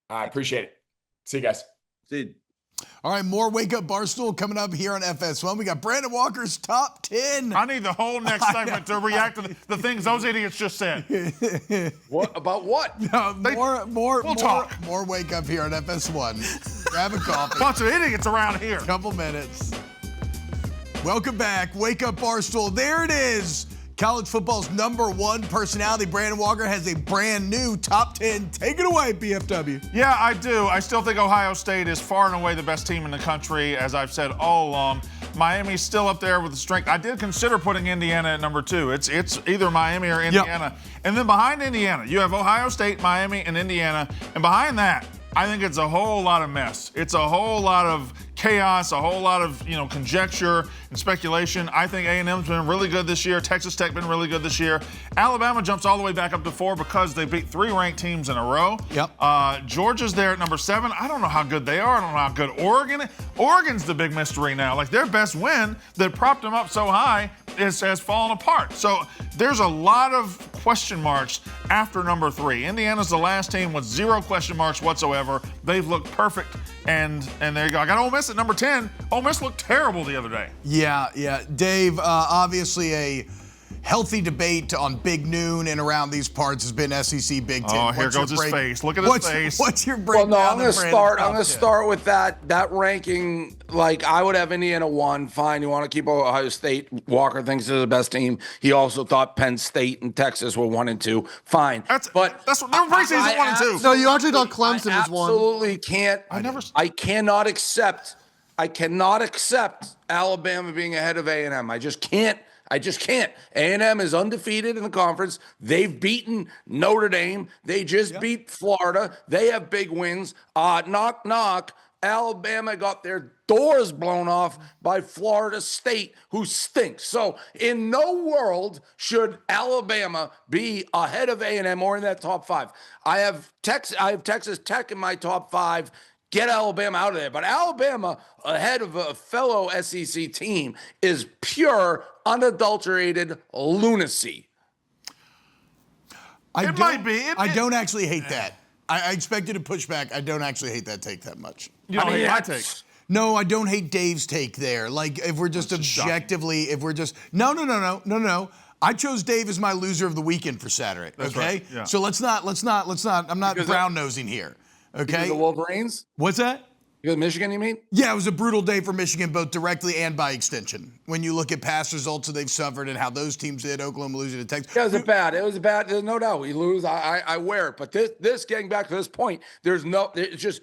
I appreciate it. See you guys. See you. All right, more Wake Up Barstool coming up here on FS1. We got Brandon Walker's top 10. I need the whole next segment to react to the things those idiots just said. What about what? No, more talk. More Wake Up here on FS1. Grab a coffee. Bunch of idiots around here. Couple minutes. Welcome back, Wake Up Barstool. There it is. College football's #1 personality, Brandon Walker, has a brand new top 10. Take it away, BFW. Yeah, I do. I still think Ohio State is far and away the best team in the country, as I've said all along. Miami's still up there with the strength. I did consider putting Indiana at #2. It's either Miami or Indiana. Yep. And then behind Indiana, you have Ohio State, Miami, and Indiana. And behind that, I think it's a whole lot of mess. It's a whole lot of chaos, a whole lot of conjecture and speculation. I think A&M's been really good this year. Texas Tech been really good this year. Alabama jumps all the way back up to 4 because they beat 3 ranked teams in a row. Yep. Georgia's there at #7. I don't know how good they are. I don't know how good Oregon is. Oregon's the big mystery now. Like their best win that propped them up so high has fallen apart. So there's a lot of question marks after #3. Indiana's the last team with 0 question marks whatsoever. They've looked perfect. And there you go. I got Ole Miss at #10. Ole Miss looked terrible the other day. Yeah. Dave, obviously a healthy debate on Big Noon and around these parts has been SEC Big Ten. Oh, here goes his face. Look at his face. What's your breakdown? Well, no, I'm going to start with that ranking. Like, I would have Indiana 1. Fine, you want to keep Ohio State. Walker thinks they're the best team. He also thought Penn State and Texas were 1 and 2. Fine. That's what their preseason 1 and 2. No, you actually thought Clemson was 1. Absolutely can't. I cannot accept Alabama being ahead of A&M. I just can't. A&M is undefeated in the conference. They've beaten Notre Dame. They just beat Florida. They have big wins. Knock, knock. Alabama got their doors blown off by Florida State, who stinks. So in no world should Alabama be ahead of A&M or in that top 5. I have Texas Tech in my top 5. Get Alabama out of there. But Alabama ahead of a fellow SEC team is pure, unadulterated lunacy. I don't actually hate that. I expected to push back. I don't actually hate that take that much. You don't hate my take. No, I don't hate Dave's take there. Like, if we're just objectively, if we're just, no. I chose Dave as my loser of the weekend for Saturday. That's okay? right. Yeah. So let's not, I'm not brown nosing here. Okay. Because the Wolverines? What's that? Because Michigan, you mean? Yeah, it was a brutal day for Michigan, both directly and by extension. When you look at past results that they've suffered and how those teams did, Oklahoma losing to Texas. Yeah, it was bad. There's no doubt we lose. I wear it. But this getting back to this point, it's just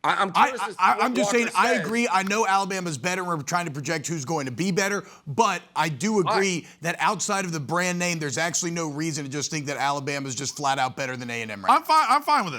I'm curious as to what I'm just saying, Walker I says. agree. I know Alabama's better. We're trying to project who's going to be better. But I do agree that outside of the brand name, there's actually no reason to just think that Alabama's just flat out better than A&M right now. I'm fine with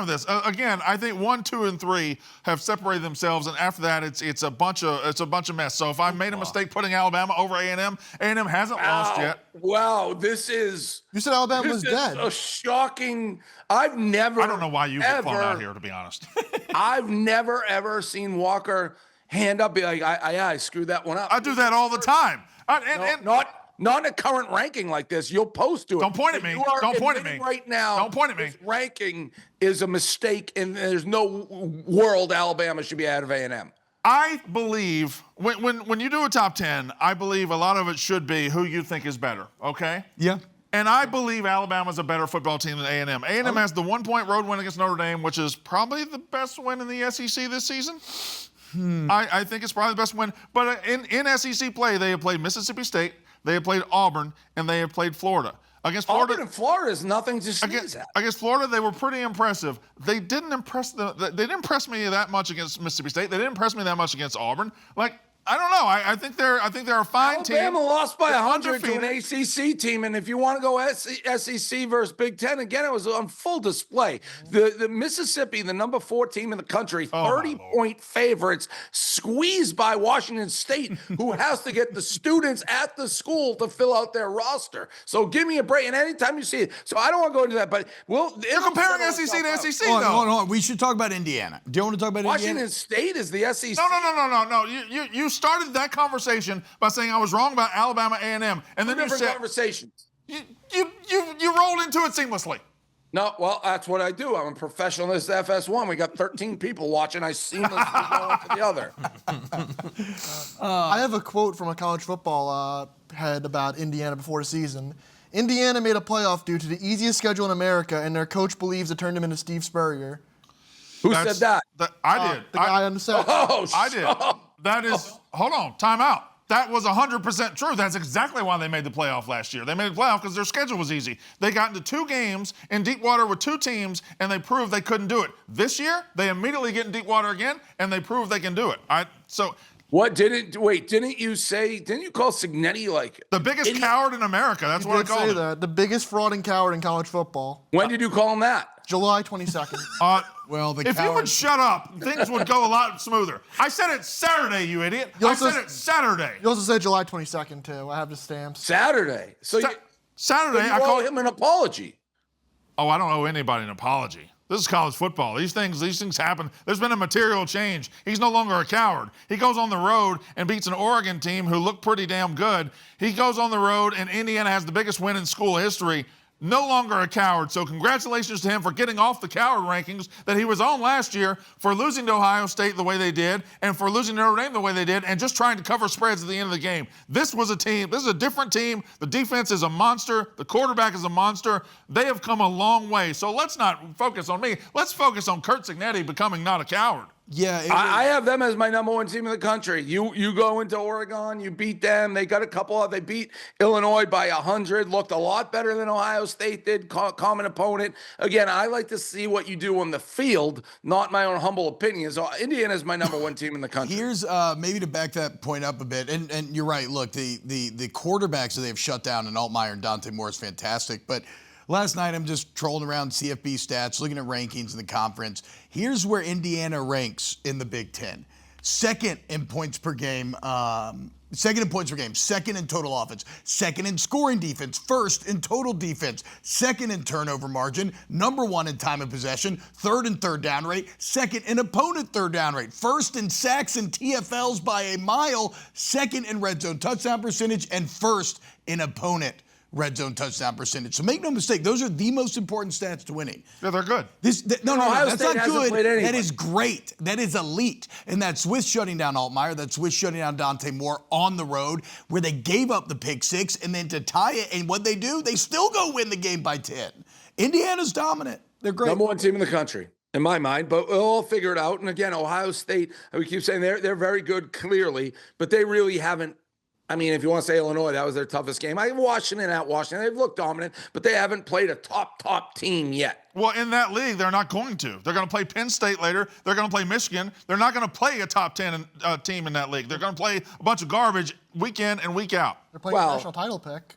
this. Again, I think 1, 2, and 3 have separated themselves, and after that, it's a bunch of mess. So if I made a mistake putting Alabama over A&M hasn't lost yet. Wow, this is. You said Alabama was dead. A shocking. I don't know why you get flown out here, to be honest. I've never ever seen Walker hand up, be like, I screwed that one up. I do that all the time. Not in a current ranking like this. You'll post to it. Don't point at me. Don't point at me Right now. Don't point at me. This ranking is a mistake, and there's no world Alabama should be out of A&M. I believe when you do a top 10, I believe a lot of it should be who you think is better. Okay. Yeah. And I believe Alabama's a better football team than A&M. A&M has the 1-point road win against Notre Dame, which is probably the best win in the SEC this season. I think it's probably the best win. But in SEC play, they have played Mississippi State, they have played Auburn, and they have played Florida. Against Florida, Auburn and Florida is nothing to sneeze at. Against Florida, they were pretty impressive. They didn't impress me that much against Mississippi State. They didn't impress me that much against Auburn. I don't know. I think they're a fine team. Alabama lost by 100 to an Undefeated. ACC team, and if you want to go SEC versus Big Ten, again, it was on full display. The Mississippi, the number 4 team in the country, 30-point favorites, squeezed by Washington State, who has to get the students at the school to fill out their roster. So give me a break. And anytime you see it, so I don't want to go into that, but You're comparing SEC to SEC, though. Hold on. We should talk about Indiana. Do you want to talk about Washington Indiana? State is the SEC. No. You started that conversation by saying I was wrong about Alabama A&M, and then you Different said conversations. you rolled into it seamlessly. No, well, that's what I do. I'm a professional in this FS1. We got 13 people watching. I seamlessly go on to the other. I have a quote from a college football head about Indiana before the season. Indiana made a playoff due to the easiest schedule in America, and their coach believes it turned him into Steve Spurrier. Who said that? I did. The guy on the set. Oh, I did. That is, hold on, time out. That was 100% true. That's exactly why they made the playoff last year. They made the playoff because their schedule was easy. They got into 2 games in deep water with 2 teams, and they proved they couldn't do it. This year, they immediately get in deep water again, and they prove they can do it. Didn't you call Signetti like the biggest coward in America? That's what I called it. That. The biggest fraud and coward in college football. When did you call him that? July 22nd. If you would shut up, things would go a lot smoother. I said it Saturday, you idiot. I said it Saturday. You also said July 22nd, too. I have the stamps. Saturday. Saturday, I called him an apology. Oh, I don't owe anybody an apology. This is college football. These things happen. There's been a material change. He's no longer a coward. He goes on the road and beats an Oregon team who looked pretty damn good. He goes on the road, and Indiana has the biggest win in school history. No longer a coward. So congratulations to him for getting off the coward rankings that he was on last year, for losing to Ohio State the way they did, and for losing to Notre Dame the way they did, and just trying to cover spreads at the end of the game. This was a team. This is a different team. The defense is a monster. The quarterback is a monster. They have come a long way. So let's not focus on me. Let's focus on Curt Cignetti becoming not a coward. Yeah, I have them as my number 1 team in the country. You go into Oregon, you beat them. They got a couple of. They beat Illinois by 100. Looked a lot better than Ohio State did. Common opponent. Again, I like to see what you do on the field, not my own humble opinion. So Indiana is my number 1 team in the country. Here's maybe to back that point up a bit, and you're right. Look, the quarterbacks that they've shut down in Altmaier and Dante Moore is fantastic, but. Last night, I'm just trolling around CFB stats, looking at rankings in the conference. Here's where Indiana ranks in the Big Ten. Second in points per game, second in total offense, second in scoring defense, first in total defense, second in turnover margin, number 1 in time of possession, third in third down rate, second in opponent third down rate, first in sacks and TFLs by a mile, second in red zone touchdown percentage, and first in opponent red zone touchdown percentage. So make no mistake, those are the most important stats to winning. Yeah, they're good. No, that's State not good. Anyway. That is great. That is elite. And that's with shutting down Altmaier. That's with shutting down Dante Moore on the road, where they gave up the pick 6, and then to tie it, and what they do, they still go win the game by 10. Indiana's dominant. They're great. Number 1 team in the country, in my mind, but we'll all figure it out. And again, Ohio State, we keep saying they're very good, clearly, but they really haven't I mean, if you want to say Illinois, that was their toughest game. I Washington at Washington. They've looked dominant, but they haven't played a top team yet. Well, in that league, they're not going to. They're going to play Penn State later. They're going to play Michigan. They're not going to play a top 10 team in that league. They're going to play a bunch of garbage week in and week out. They're playing a national title pick.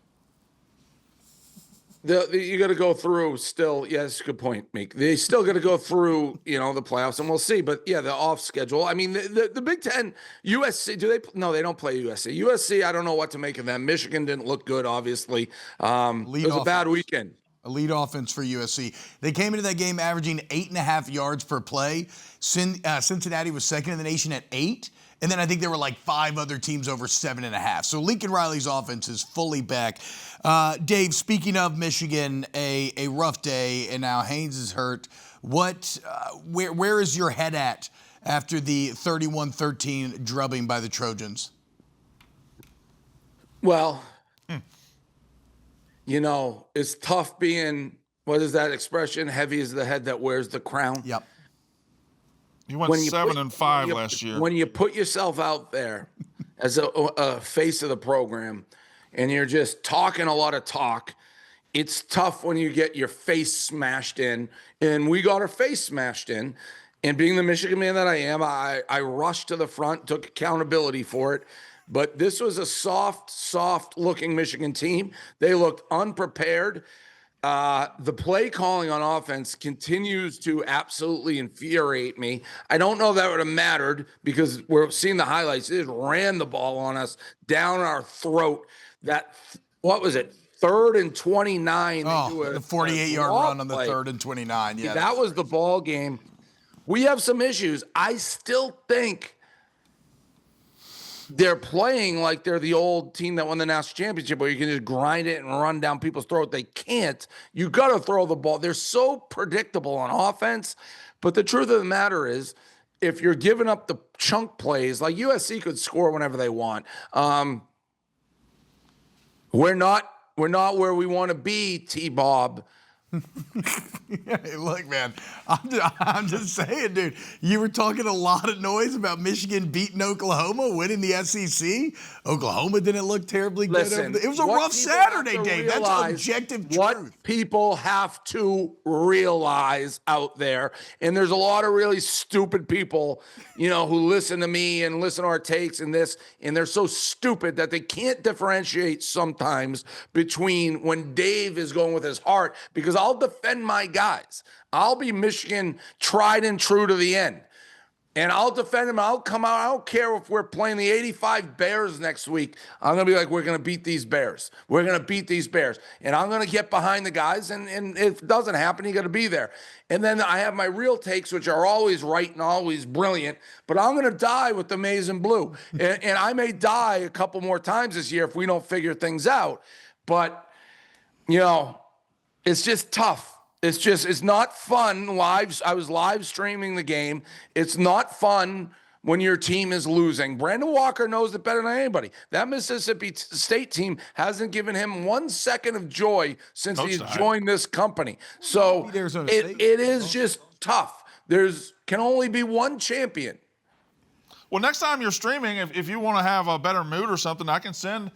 You got to go through still. Yes, good point, Meek. They still got to go through, the playoffs, and we'll see. But yeah, the off schedule. I mean, the Big Ten, USC. Do they? No, they don't play USC. USC. I don't know what to make of them. Michigan didn't look good, obviously. It was a bad weekend. Elite offense for USC. They came into that game averaging 8.5 yards per play. Cincinnati was second in the nation at 8. And then I think there were like 5 other teams over 7.5. So Lincoln Riley's offense is fully back. Dave, speaking of Michigan, a rough day, and now Haynes is hurt. Where is your head at after the 31-13 drubbing by the Trojans? Well, it's tough being, what is that expression? Heavy is the head that wears the crown. Yep. You went 7-5 last year. When you put yourself out there as a face of the program and you're just talking a lot of talk, it's tough when you get your face smashed in. And we got our face smashed in. And being the Michigan man that I am, I rushed to the front, took accountability for it. But this was a soft-looking Michigan team. They looked unprepared. The play calling on offense continues to absolutely infuriate me. I don't know that would have mattered because we're seeing the highlights. They just ran the ball on us down our throat. What was it? 3rd and 29. Oh, the 48-yard run on the 3rd and 29. Yeah, that was the ball game. We have some issues. I still think they're playing like they're the old team that won the national championship where you can just grind it and run down people's throat. They can't. You got to throw the ball. They're so predictable on offense. But the truth of the matter is, if you're giving up the chunk plays, like USC could score whenever they want. We're not where we want to be, T-Bob. Hey, look, man, I'm just saying, dude, you were talking a lot of noise about Michigan beating Oklahoma, winning the SEC. Oklahoma didn't look terribly good. It was a rough Saturday, Dave. That's objective truth. What people have to realize out there, and there's a lot of really stupid people, who listen to me and listen to our takes and this, and they're so stupid that they can't differentiate sometimes between when Dave is going with his heart, because I'll defend my guys. I'll be Michigan tried and true to the end. And I'll defend them. I'll come out. I don't care if we're playing the 85 Bears next week. I'm going to be like, we're going to beat these Bears. We're going to beat these Bears. And I'm going to get behind the guys. And if it doesn't happen, you got to be there. And then I have my real takes, which are always right and always brilliant. But I'm going to die with the maize and blue. and I may die a couple more times this year if we don't figure things out. But, it's just tough. It's not fun I was live streaming the game. It's not fun when your team is losing. Brandon Walker knows it better than anybody. That Mississippi State team hasn't given him 1 second of joy since he's joined this company. So it is just tough. Can only be one champion. Well, next time you're streaming, if you want to have a better mood or something, I can send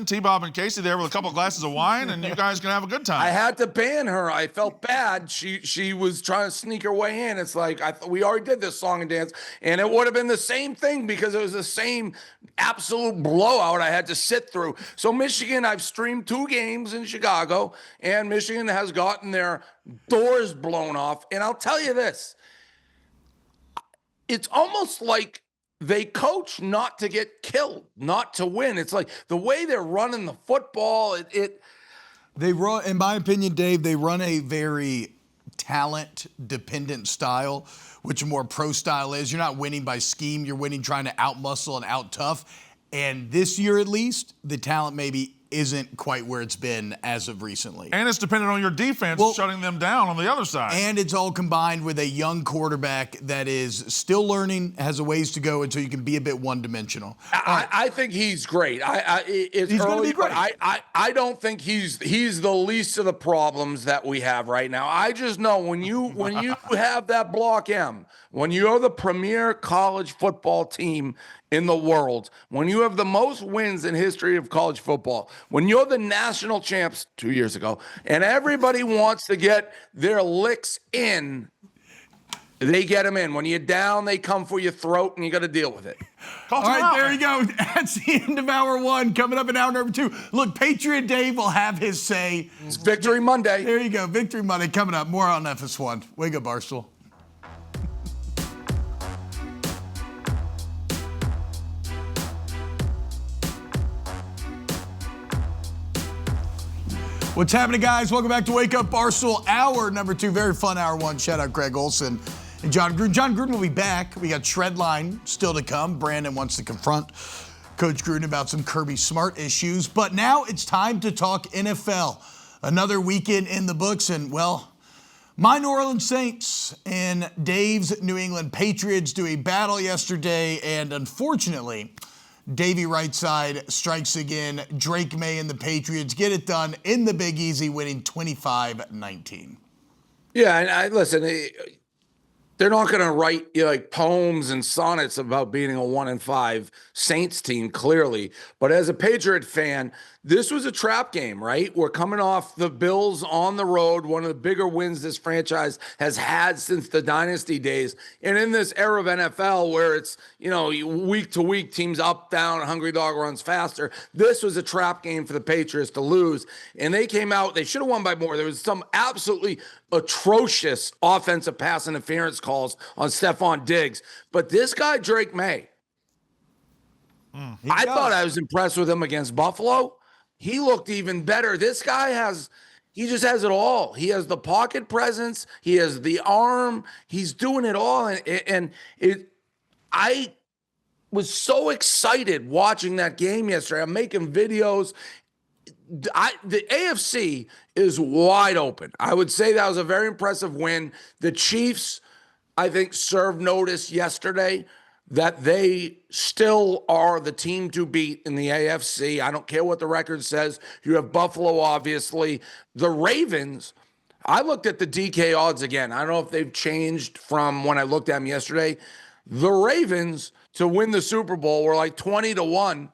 T-Bob and Casey there with a couple of glasses of wine, and you guys can have a good time. I had to ban her. I felt bad. She was trying to sneak her way in. It's like, we already did this song and dance, and it would have been the same thing because it was the same absolute blowout I had to sit through. So Michigan, I've streamed 2 games in Chicago, and Michigan has gotten their doors blown off. And I'll tell you this, it's almost like they coach not to get killed, not to win. It's like the way they're running the football, They run, in my opinion, Dave, they run a very talent-dependent style, which a more pro style is. You're not winning by scheme. You're winning trying to out-muscle and out-tough. And this year, at least, the talent maybe isn't quite where it's been as of recently. And it's dependent on your defense shutting them down on the other side. And it's all combined with a young quarterback that is still learning, has a ways to go until you can be a bit one-dimensional. I think he's great. He's going to be great. I don't think he's the least of the problems that we have right now. I just know when you have that block M, when you're the premier college football team in the world, when you have the most wins in history of college football, when you're the national champs 2 years ago, and everybody wants to get their licks in, they get them in. When you're down, they come for your throat, and you got to deal with it. All right, there you go. That's the end of hour one. Coming up in hour number two. Look, Patriot Dave will have his say. It's Victory Monday. There you go. Victory Monday coming up. More on FS1. Wake Up Barstool. What's happening, guys? Welcome back to Wake Up Barstool, hour number two. Very fun hour one. Shout out Greg Olsen and Jon Gruden. Jon Gruden will be back. We got Shredline still to come. Brandon wants to confront Coach Gruden about some Kirby Smart issues. But now it's time to talk NFL. Another weekend in the books. And, well, my New Orleans Saints and Dave's New England Patriots do a battle yesterday. And, unfortunately, Davey Rightside strikes again. Drake May and the Patriots get it done in the Big Easy, winning 25-19. Yeah, and listen, they're not going to write like poems and sonnets about beating a 1-5 Saints team, clearly. But as a Patriot fan, this was a trap game, right? We're coming off the Bills on the road, one of the bigger wins this franchise has had since the dynasty days. And in this era of NFL where it's, week to week, teams up, down, hungry dog runs faster, this was a trap game for the Patriots to lose. And they came out, they should have won by more. There was some absolutely atrocious offensive pass interference calls on Stephon Diggs. But this guy, Drake May, I thought I was impressed with him against Buffalo. He looked even better. This guy he just has it all. He has the pocket presence. He has the arm. He's doing it all. I was so excited watching that game yesterday. I'm making videos. The AFC is wide open. I would say that was a very impressive win. The Chiefs, I think, served notice yesterday that they still are the team to beat in the AFC. I don't care what the record says. You have Buffalo, obviously. The Ravens, I looked at the DK odds again. I don't know if they've changed from when I looked at them yesterday. The Ravens to win the Super Bowl were like 20-1,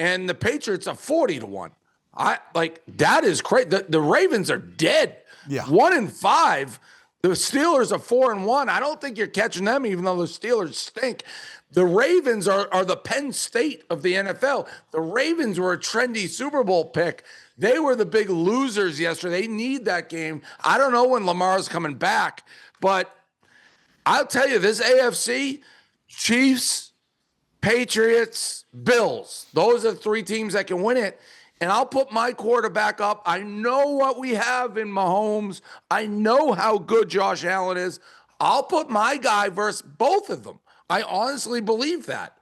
and the Patriots are 40-1. That is crazy. The Ravens are dead. Yeah. 1-5. The Steelers are 4-1. I don't think you're catching them, even though the Steelers stink. The Ravens are the Penn State of the NFL. The Ravens were a trendy Super Bowl pick. They were the big losers yesterday. They need that game. I don't know when Lamar's coming back, but I'll tell you, this AFC, Chiefs, Patriots, Bills, those are the three teams that can win it. And I'll put my quarterback up. I know what we have in Mahomes. I know how good Josh Allen is. I'll put my guy versus both of them. I honestly believe that.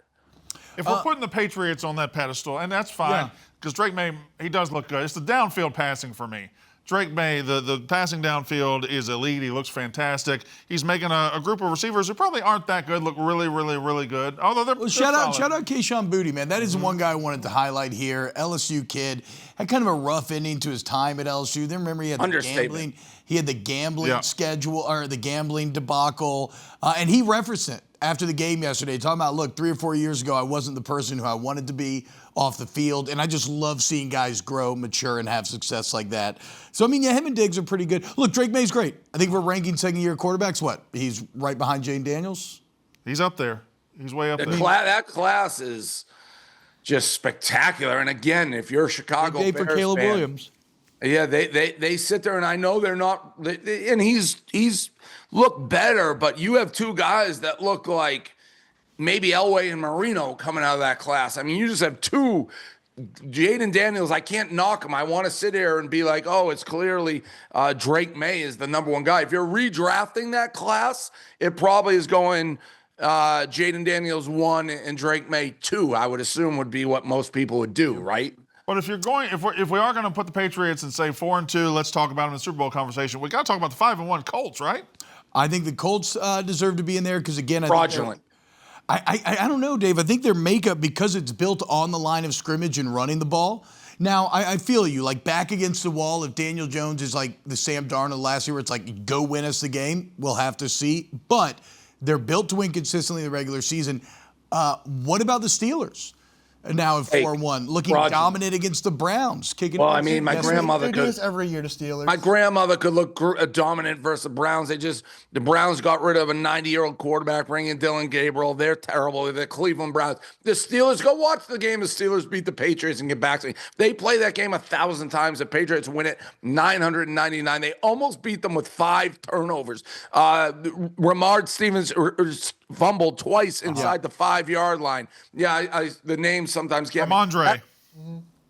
If we're putting the Patriots on that pedestal, and that's fine, because Drake May, he does look good. It's the downfield passing for me. Drake May, the passing downfield is elite. He looks fantastic. He's making a group of receivers who probably aren't that good look really, really, really good. Although they're shout out solid. Keyshawn Boutte, man. That is one guy I wanted to highlight here. LSU kid had kind of a rough ending to his time at LSU. Then remember he had the gambling. He had the gambling schedule or the gambling debacle, and he referenced it after the game yesterday, talking about, look, 3 or 4 years ago, I wasn't the person who I wanted to be off the field, and I just love seeing guys grow, mature, and have success like that. So, I mean, yeah, him and Diggs are pretty good. Look, Drake May's great. I think we're ranking second-year quarterbacks. What? He's right behind Jane Daniels? He's up there. He's way up there. That class is just spectacular. And again, if you're a Chicago Bears for Caleb fan, Williams. Yeah, they sit there, and I know they're not. And he's looked better, but you have two guys that look like maybe Elway and Marino coming out of that class. I mean, you just have two. Jaden Daniels, I can't knock him. I want to sit here and be like, oh, it's clearly Drake May is the number one guy. If you're redrafting that class, it probably is going Jaden Daniels 1 and Drake May 2, I would assume would be what most people would do, right? But if we are going to put the Patriots and say 4-2, let's talk about them in the Super Bowl conversation. We got to talk about the 5-1 Colts, right? I think the Colts deserve to be in there because, again, fraudulent. I don't know, Dave. I think their makeup, because it's built on the line of scrimmage and running the ball. Now, I feel you. Like, back against the wall, if Daniel Jones is like the Sam Darnold last year where it's like, go win us the game, we'll have to see. But They're built to win consistently in the regular season. What about the Steelers? Now at 4-1, looking dominant against the Browns, kicking. Well, I mean, my grandmother They do this every year to Steelers. My grandmother could look dominant versus the Browns. The Browns got rid of a 90-year-old quarterback, bringing Dylan Gabriel. They're terrible. The Cleveland Browns. The Steelers, go watch the game. The Steelers beat the Patriots and get back to me. They play that game 1,000 times. The Patriots win it 999. They almost beat them with 5 turnovers. Ramard Stevens fumbled twice inside the 5-yard line. Yeah, the names sometimes get Ramondre.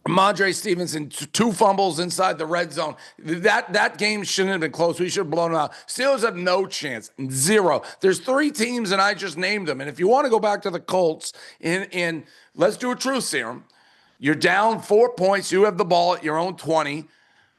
Ramondre Stevenson, 2 fumbles inside the red zone. That game shouldn't have been close. We should have blown it out. Steelers have no chance. 0. There's 3 teams, and I just named them. And if you want to go back to the Colts, and let's do a truth serum. You're down 4 points. You have the ball at your own 20.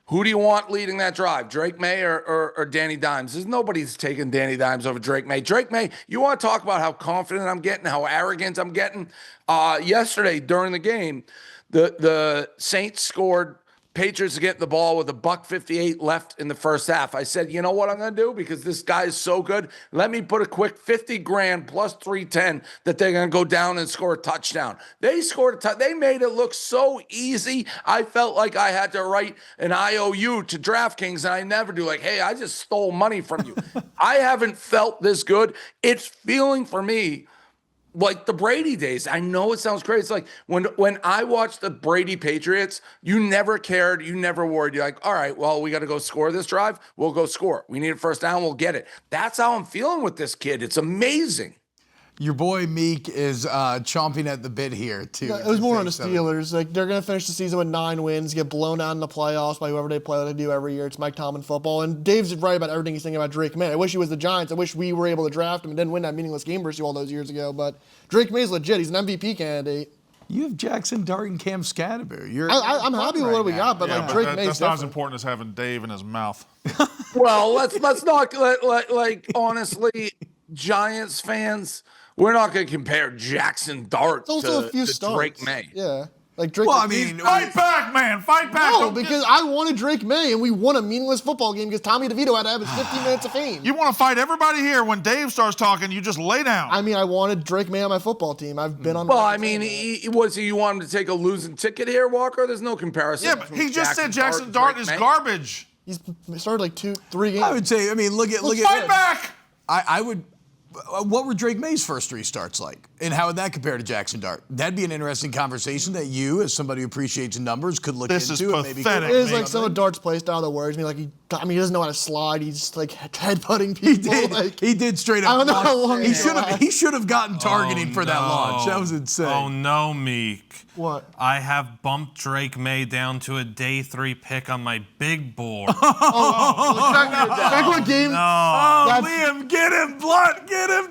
Who do you want leading that drive, Drake May or Danny Dimes? There's nobody's taking Danny Dimes over Drake May. Drake May, you want to talk about how confident I'm getting, how arrogant I'm getting? Yesterday during the game, the Saints scored. Patriots get the ball with $1:58 left in the first half. I said, you know what I'm going to do? Because this guy is so good. Let me put a quick $50,000 plus 310 that they're going to go down and score a touchdown. They scored a touchdown. They made it look so easy. I felt like I had to write an IOU to DraftKings, and I never do. Like, hey, I just stole money from you. I haven't felt this good. It's feeling for me like the Brady days. I know it sounds crazy. It's like when I watched the Brady Patriots, you never cared. You never worried. You're like, all right, well, we got to go score this drive. We'll go score. We need a first down. We'll get it. That's how I'm feeling with this kid. It's amazing. Your boy Meek is chomping at the bit here, too. Yeah, it was more on the Steelers. Like, they're going to finish the season with 9 wins, get blown out in the playoffs by whoever they play like they do every year. It's Mike Tomlin football. And Dave's right about everything he's thinking about Drake May. I wish he was the Giants. I wish we were able to draft him and didn't win that meaningless game versus you all those years ago. But Drake May's legit. He's an MVP candidate. You have Jackson Dart and Cam Scadaboo. I'm happy with what we got, but Yeah, like but Drake that's May's not as different. important as having Dave in his mouth. Well, let's not like honestly, Giants fans, we're not going to compare Jackson Dart It's also to, a few to starts. Drake May. Yeah. Like Drake. Well, I mean, Fight back, man. Fight back. no, Don't because I wanted Drake May, and we won a meaningless football game because Tommy DeVito had to have his 15 minutes of fame. You want to fight everybody here. When Dave starts talking, you just lay down. I mean, I wanted Drake May on my football team. I've been on. Well, record I mean, saying you want him to take a losing ticket here, Walker? There's no comparison. Yeah, but he between just said Jackson and Dart Drake is May. garbage. that. He's started like 2-3 games. I would say, I mean, look Fight at back. I would. What were Drake May's first 3 starts like? And how would that compare to Jackson Dart? That'd be an interesting conversation that you, as somebody who appreciates numbers, could look This is into. And maybe pathetic. It is like some of Dart's play style that worries me. Like he doesn't know how to slide. He's just like headbutting people. He did straight up. I don't know how long He should have gotten targeting for that launch. That was insane. Oh no, Meek. What? I have bumped Drake May down to a day 3 pick on my big board. Check what game. Liam, get him, Blunt, get him.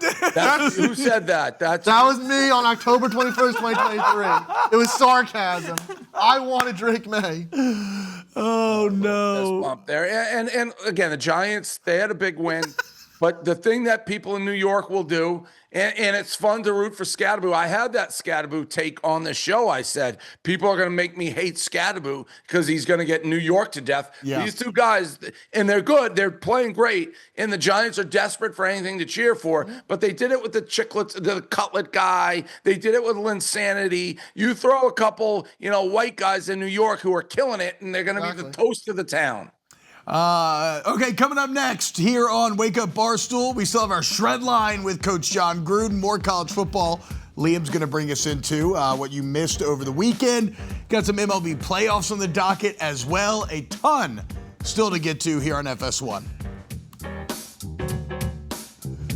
Who said that? That was me on October 21st, 2023. It was sarcasm. I wanted Drake May. Oh no. Bump there. And again, the Giants, they had a big win. But the thing that people in New York will do, and it's fun to root for Scadaboo. I had that Scadaboo take on the show. I said, people are going to make me hate Scadaboo because he's going to get New York to death. Yeah. These 2 guys, and they're good. They're playing great. And the Giants are desperate for anything to cheer for. But they did it with the Cutlet guy. They did it with Linsanity. You throw a couple, white guys in New York who are killing it, and they're going to be the toast of the town. Okay, coming up next here on Wake Up Barstool, we still have our shred line with Coach Jon Gruden, more college football. Liam's going to bring us into what you missed over the weekend. Got some MLB playoffs on the docket as well. A ton still to get to here on FS1.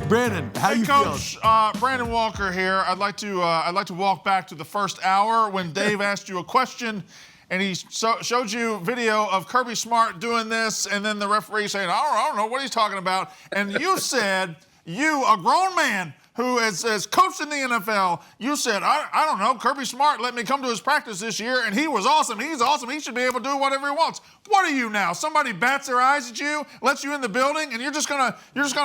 Brandon, how you Coach, feeling? Brandon Walker here. I'd like to walk back to the first hour when Dave asked you a question. And he showed you video of Kirby Smart doing this, and then the referee saying, I don't know what he's talking about. And you said, you, a grown man who has coached in the NFL, you said, I don't know, Kirby Smart let me come to his practice this year, and he was awesome. He's awesome. He should be able to do whatever he wants. What are you now? Somebody bats their eyes at you, lets you in the building, and you're just gonna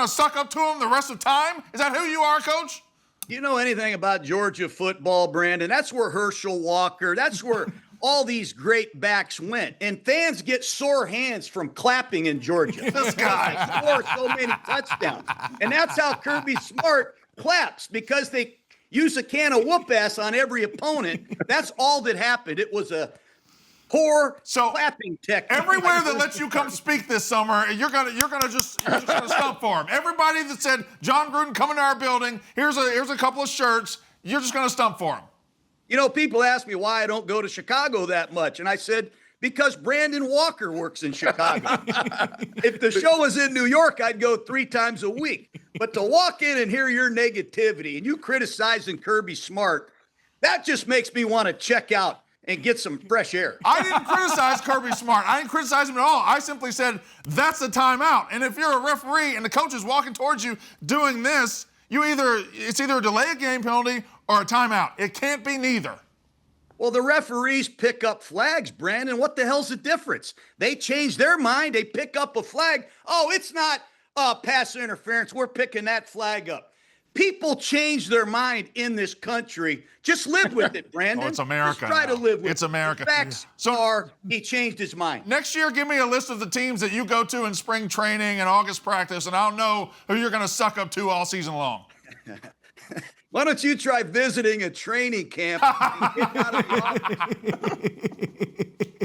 suck up to him the rest of time? Is that who you are, Coach? You know anything about Georgia football, Brandon? That's where Herschel Walker, that's where all these great backs went. And fans get sore hands from clapping in Georgia. This guy. Score so many touchdowns. And that's how Kirby Smart claps, because they use a can of whoop ass on every opponent. That's all that happened. It was a poor clapping technique. Everywhere that lets you come speak this summer, you're gonna just stump for him. Everybody that said Jon Gruden coming to our building, here's a couple of shirts, you're just gonna stump for him. You know, people ask me why I don't go to Chicago that much, and I said, because Brandon Walker works in Chicago. If the show was in New York, I'd go 3 times a week. But to walk in and hear your negativity and you criticizing Kirby Smart, that just makes me want to check out and get some fresh air. I didn't criticize Kirby Smart. I didn't criticize him at all. I simply said, that's the timeout. And if you're a referee and the coach is walking towards you doing this, it's either a delay of game penalty or a timeout. It can't be neither. Well, the referees pick up flags, Brandon. What the hell's the difference? They change their mind. They pick up a flag. Oh, it's not pass interference. We're picking that flag up. People change their mind in this country. Just live with it, Brandon. Oh, it's America. Just try to live with it. It's America. The facts are he changed his mind. Next year, give me a list of the teams that you go to in spring training and August practice, and I'll know who you're going to suck up to all season long. Why don't you try visiting a training camp?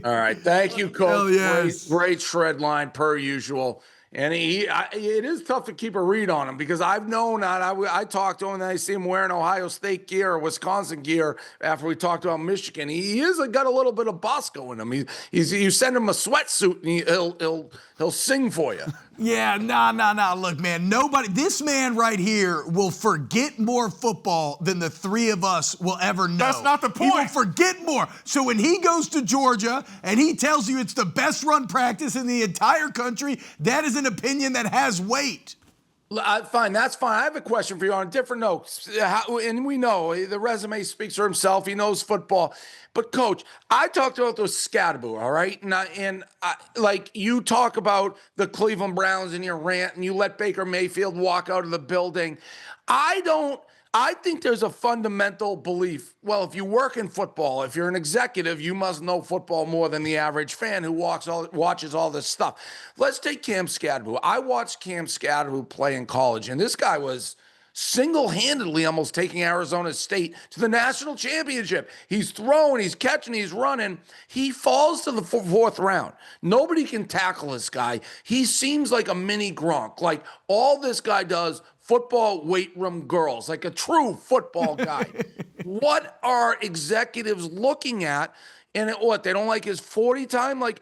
All right. Thank you, Coach. Yes. Great shred line per usual. And it is tough to keep a read on him, because I've known that. I talked to him, and I see him wearing Ohio State gear or Wisconsin gear after we talked about Michigan. He got a little bit of Bosco in him. You send him a sweatsuit, and he'll sing for you. Yeah, nah. Look, man, this man right here will forget more football than the 3 of us will ever know. That's not the point. He will forget more. So when he goes to Georgia and he tells you it's the best run practice in the entire country, that is an opinion that has weight. Fine, that's fine. I have a question for you on a different note. And we know the resume speaks for himself. He knows football. But, Coach, I talked about those Scadaboo, all right? And like you talk about the Cleveland Browns in your rant, and you let Baker Mayfield walk out of the building. I think there's a fundamental belief. Well, if you work in football, if you're an executive, you must know football more than the average fan who watches all this stuff. Let's take Cam Scadaboo. I watched Cam Scadaboo play in college, and this guy was single-handedly almost taking Arizona State to the national championship. He's throwing, he's catching, he's running. He falls to the 4th round. Nobody can tackle this guy. He seems like a mini Gronk. Like, all this guy does, football weight room girls, like a true football guy. What are executives looking at? And they don't like his 40 time? Like,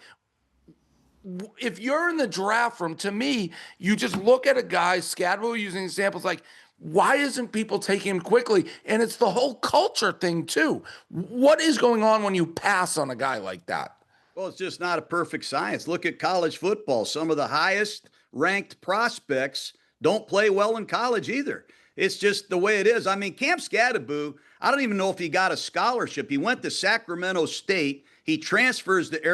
if you're in the draft room, to me, you just look at a guy, Scadaboo using examples like, why isn't people taking him quickly? And it's the whole culture thing, too. What is going on when you pass on a guy like that? Well, it's just not a perfect science. Look at college football. Some of the highest ranked prospects don't play well in college either. It's just the way it is. I mean, Cam Scadaboo, I don't even know if he got a scholarship. He went to Sacramento State. He transfers to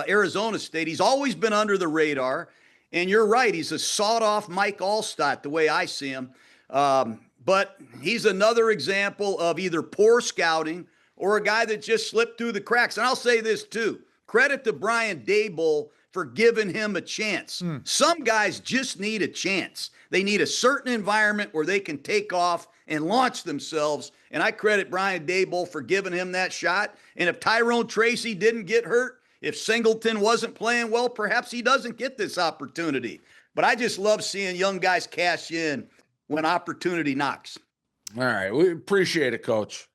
Arizona State. He's always been under the radar. And you're right, he's a sawed-off Mike Allstott, the way I see him. But he's another example of either poor scouting or a guy that just slipped through the cracks. And I'll say this, too. Credit to Brian Daboll for giving him a chance. Some guys just need a chance. They need a certain environment where they can take off and launch themselves. And I credit Brian Daboll for giving him that shot. And if Tyrone Tracy didn't get hurt, if Singleton wasn't playing well, perhaps he doesn't get this opportunity. But I just love seeing young guys cash in when opportunity knocks. All right. We appreciate it, Coach.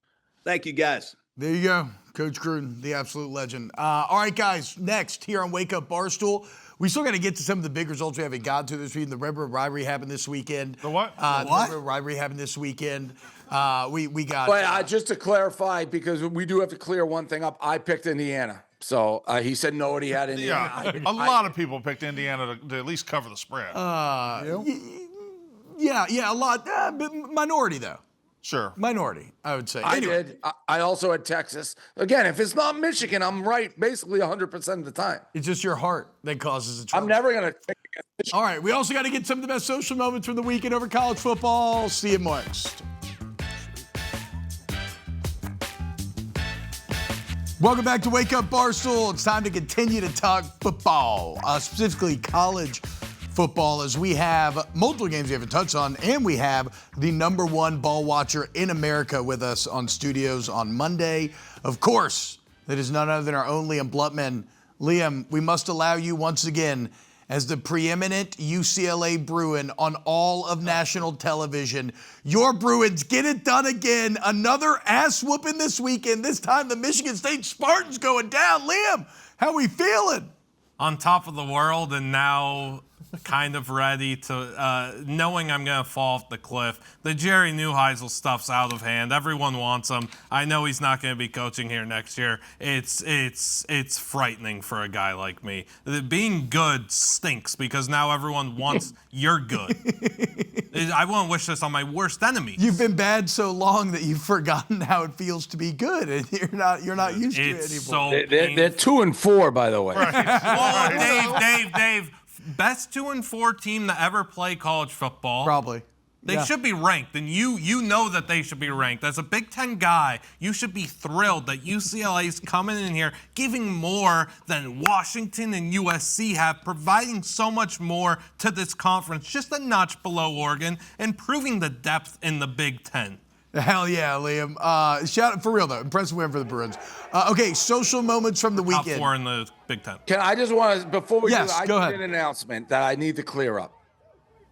Thank you, guys. There you go. Coach Gruden, the absolute legend. All right, guys, next here on Wake Up Barstool, we still got to get to some of the big results we haven't gotten to this week. The Red River rivalry happened this weekend. The what? The Red River rivalry happened this weekend. We got... But just to clarify, because we do have to clear one thing up, I picked Indiana. So he said no, he had Indiana. Yeah, a lot of people picked Indiana to at least cover the spread. Yeah, a lot. But minority, though. Sure. Minority, I would say. I did. I also had Texas. Again, if it's not Michigan, I'm right basically 100% of the time. It's just your heart that causes the trouble. I'm never going to pick against Michigan. All right, we also got to get some of the best social moments from the weekend over college football. See you next. Welcome back to Wake Up Barstool. It's time to continue to talk football, specifically college football, as we have multiple games we haven't touched on, and we have the #1 ball watcher in America with us on studios on Monday. Of course, that is none other than our own Liam Blutman. Liam, we must allow you once again as the preeminent UCLA Bruin on all of national television. Your Bruins get it done again. Another ass whooping this weekend. This time the Michigan State Spartans going down. Liam, how we feeling? On top of the world, and now kind of ready to, knowing I'm going to fall off the cliff. The Jerry Neuheisel stuff's out of hand. Everyone wants him. I know he's not going to be coaching here next year. It's frightening for a guy like me. Being good stinks because now everyone wants you're good. I won't wish this on my worst enemy. You've been bad so long that you've forgotten how it feels to be good, and you're not used to it anymore. They're 2-4, by the way. Well, Dave. Best 2-4 team to ever play college football. Probably. They should be ranked, and you know that they should be ranked. As a Big Ten guy, you should be thrilled that UCLA's coming in here, giving more than Washington and USC have, providing so much more to this conference, just a notch below Oregon, and proving the depth in the Big Ten. Hell yeah, Liam. Shout out, for real though, impressive win for the Bruins. Okay, social moments from the Top weekend. 4 in the Big Ten. Can I just want to, before we Yes, do that, go I ahead. need an announcement that I need to clear up.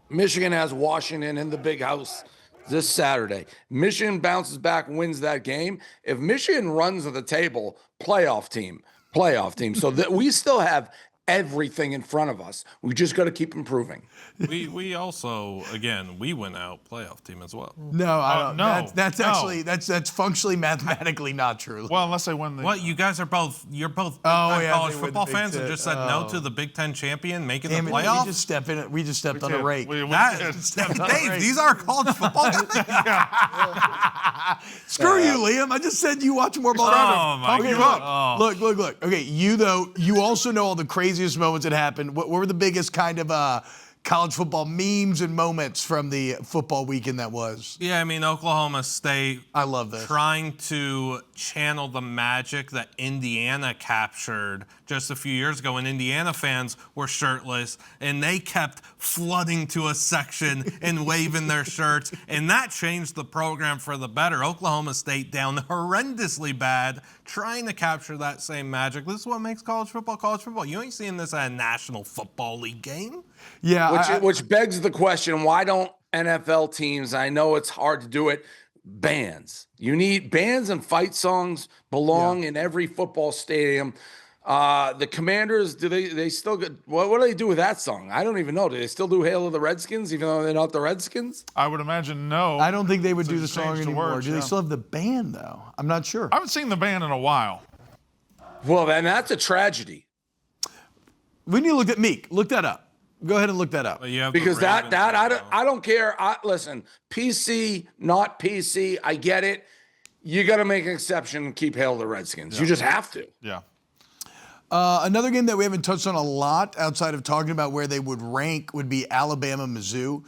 Michigan has Washington in the big house this Saturday. Michigan bounces back, wins that game. If Michigan runs to the table, playoff team. So that we still have everything in front of us. We just got to keep improving. We also, again, we went out playoff team as well. No, I don't. No, That's no. actually that's functionally mathematically not true. Well, unless they win the. What, you guys are both, you're both Oh, yeah, college they win football the Big fans and Ten. just said no to the Big Ten champion making Damn the it, playoffs? we just stepped on a rake. We That- did. Dave, these are college football guys? Screw you, Liam. I just said you watch more ball. Oh, my Okay, God. Look. Okay, you also know all the craziest moments that happened. What were the biggest kind of college football memes and moments from the football weekend that was? Yeah, I mean, Oklahoma State I love this. trying to channel the magic that Indiana captured just a few years ago when Indiana fans were shirtless and they kept flooding to a section and waving their shirts, and that changed the program for the better. Oklahoma State down horrendously bad, trying to capture that same magic. This is what makes college football. You ain't seeing this at a National Football League game. Yeah, Which begs the question, why don't NFL teams, I know it's hard to do it, bands. You need bands, and fight songs belong in every football stadium. The Commanders, do they still get, what do they do with that song? I don't even know. Do they still do Hail to the Redskins, even though they're not the Redskins? I would imagine no. I don't think they would So do the just song change the anymore. words, Do they yeah. still have the band though? I'm not sure. I haven't seen the band in a while. Well, then that's a tragedy. We need to look at Meek. Look that up. Go ahead and look that up. But you have the Because Ravens I right don't now. I don't care. Listen, PC, not PC, I get it. You got to make an exception and keep Hail to the Redskins. You just have to. Yeah. Another game that we haven't touched on a lot outside of talking about where they would rank would be Alabama-Mizzou.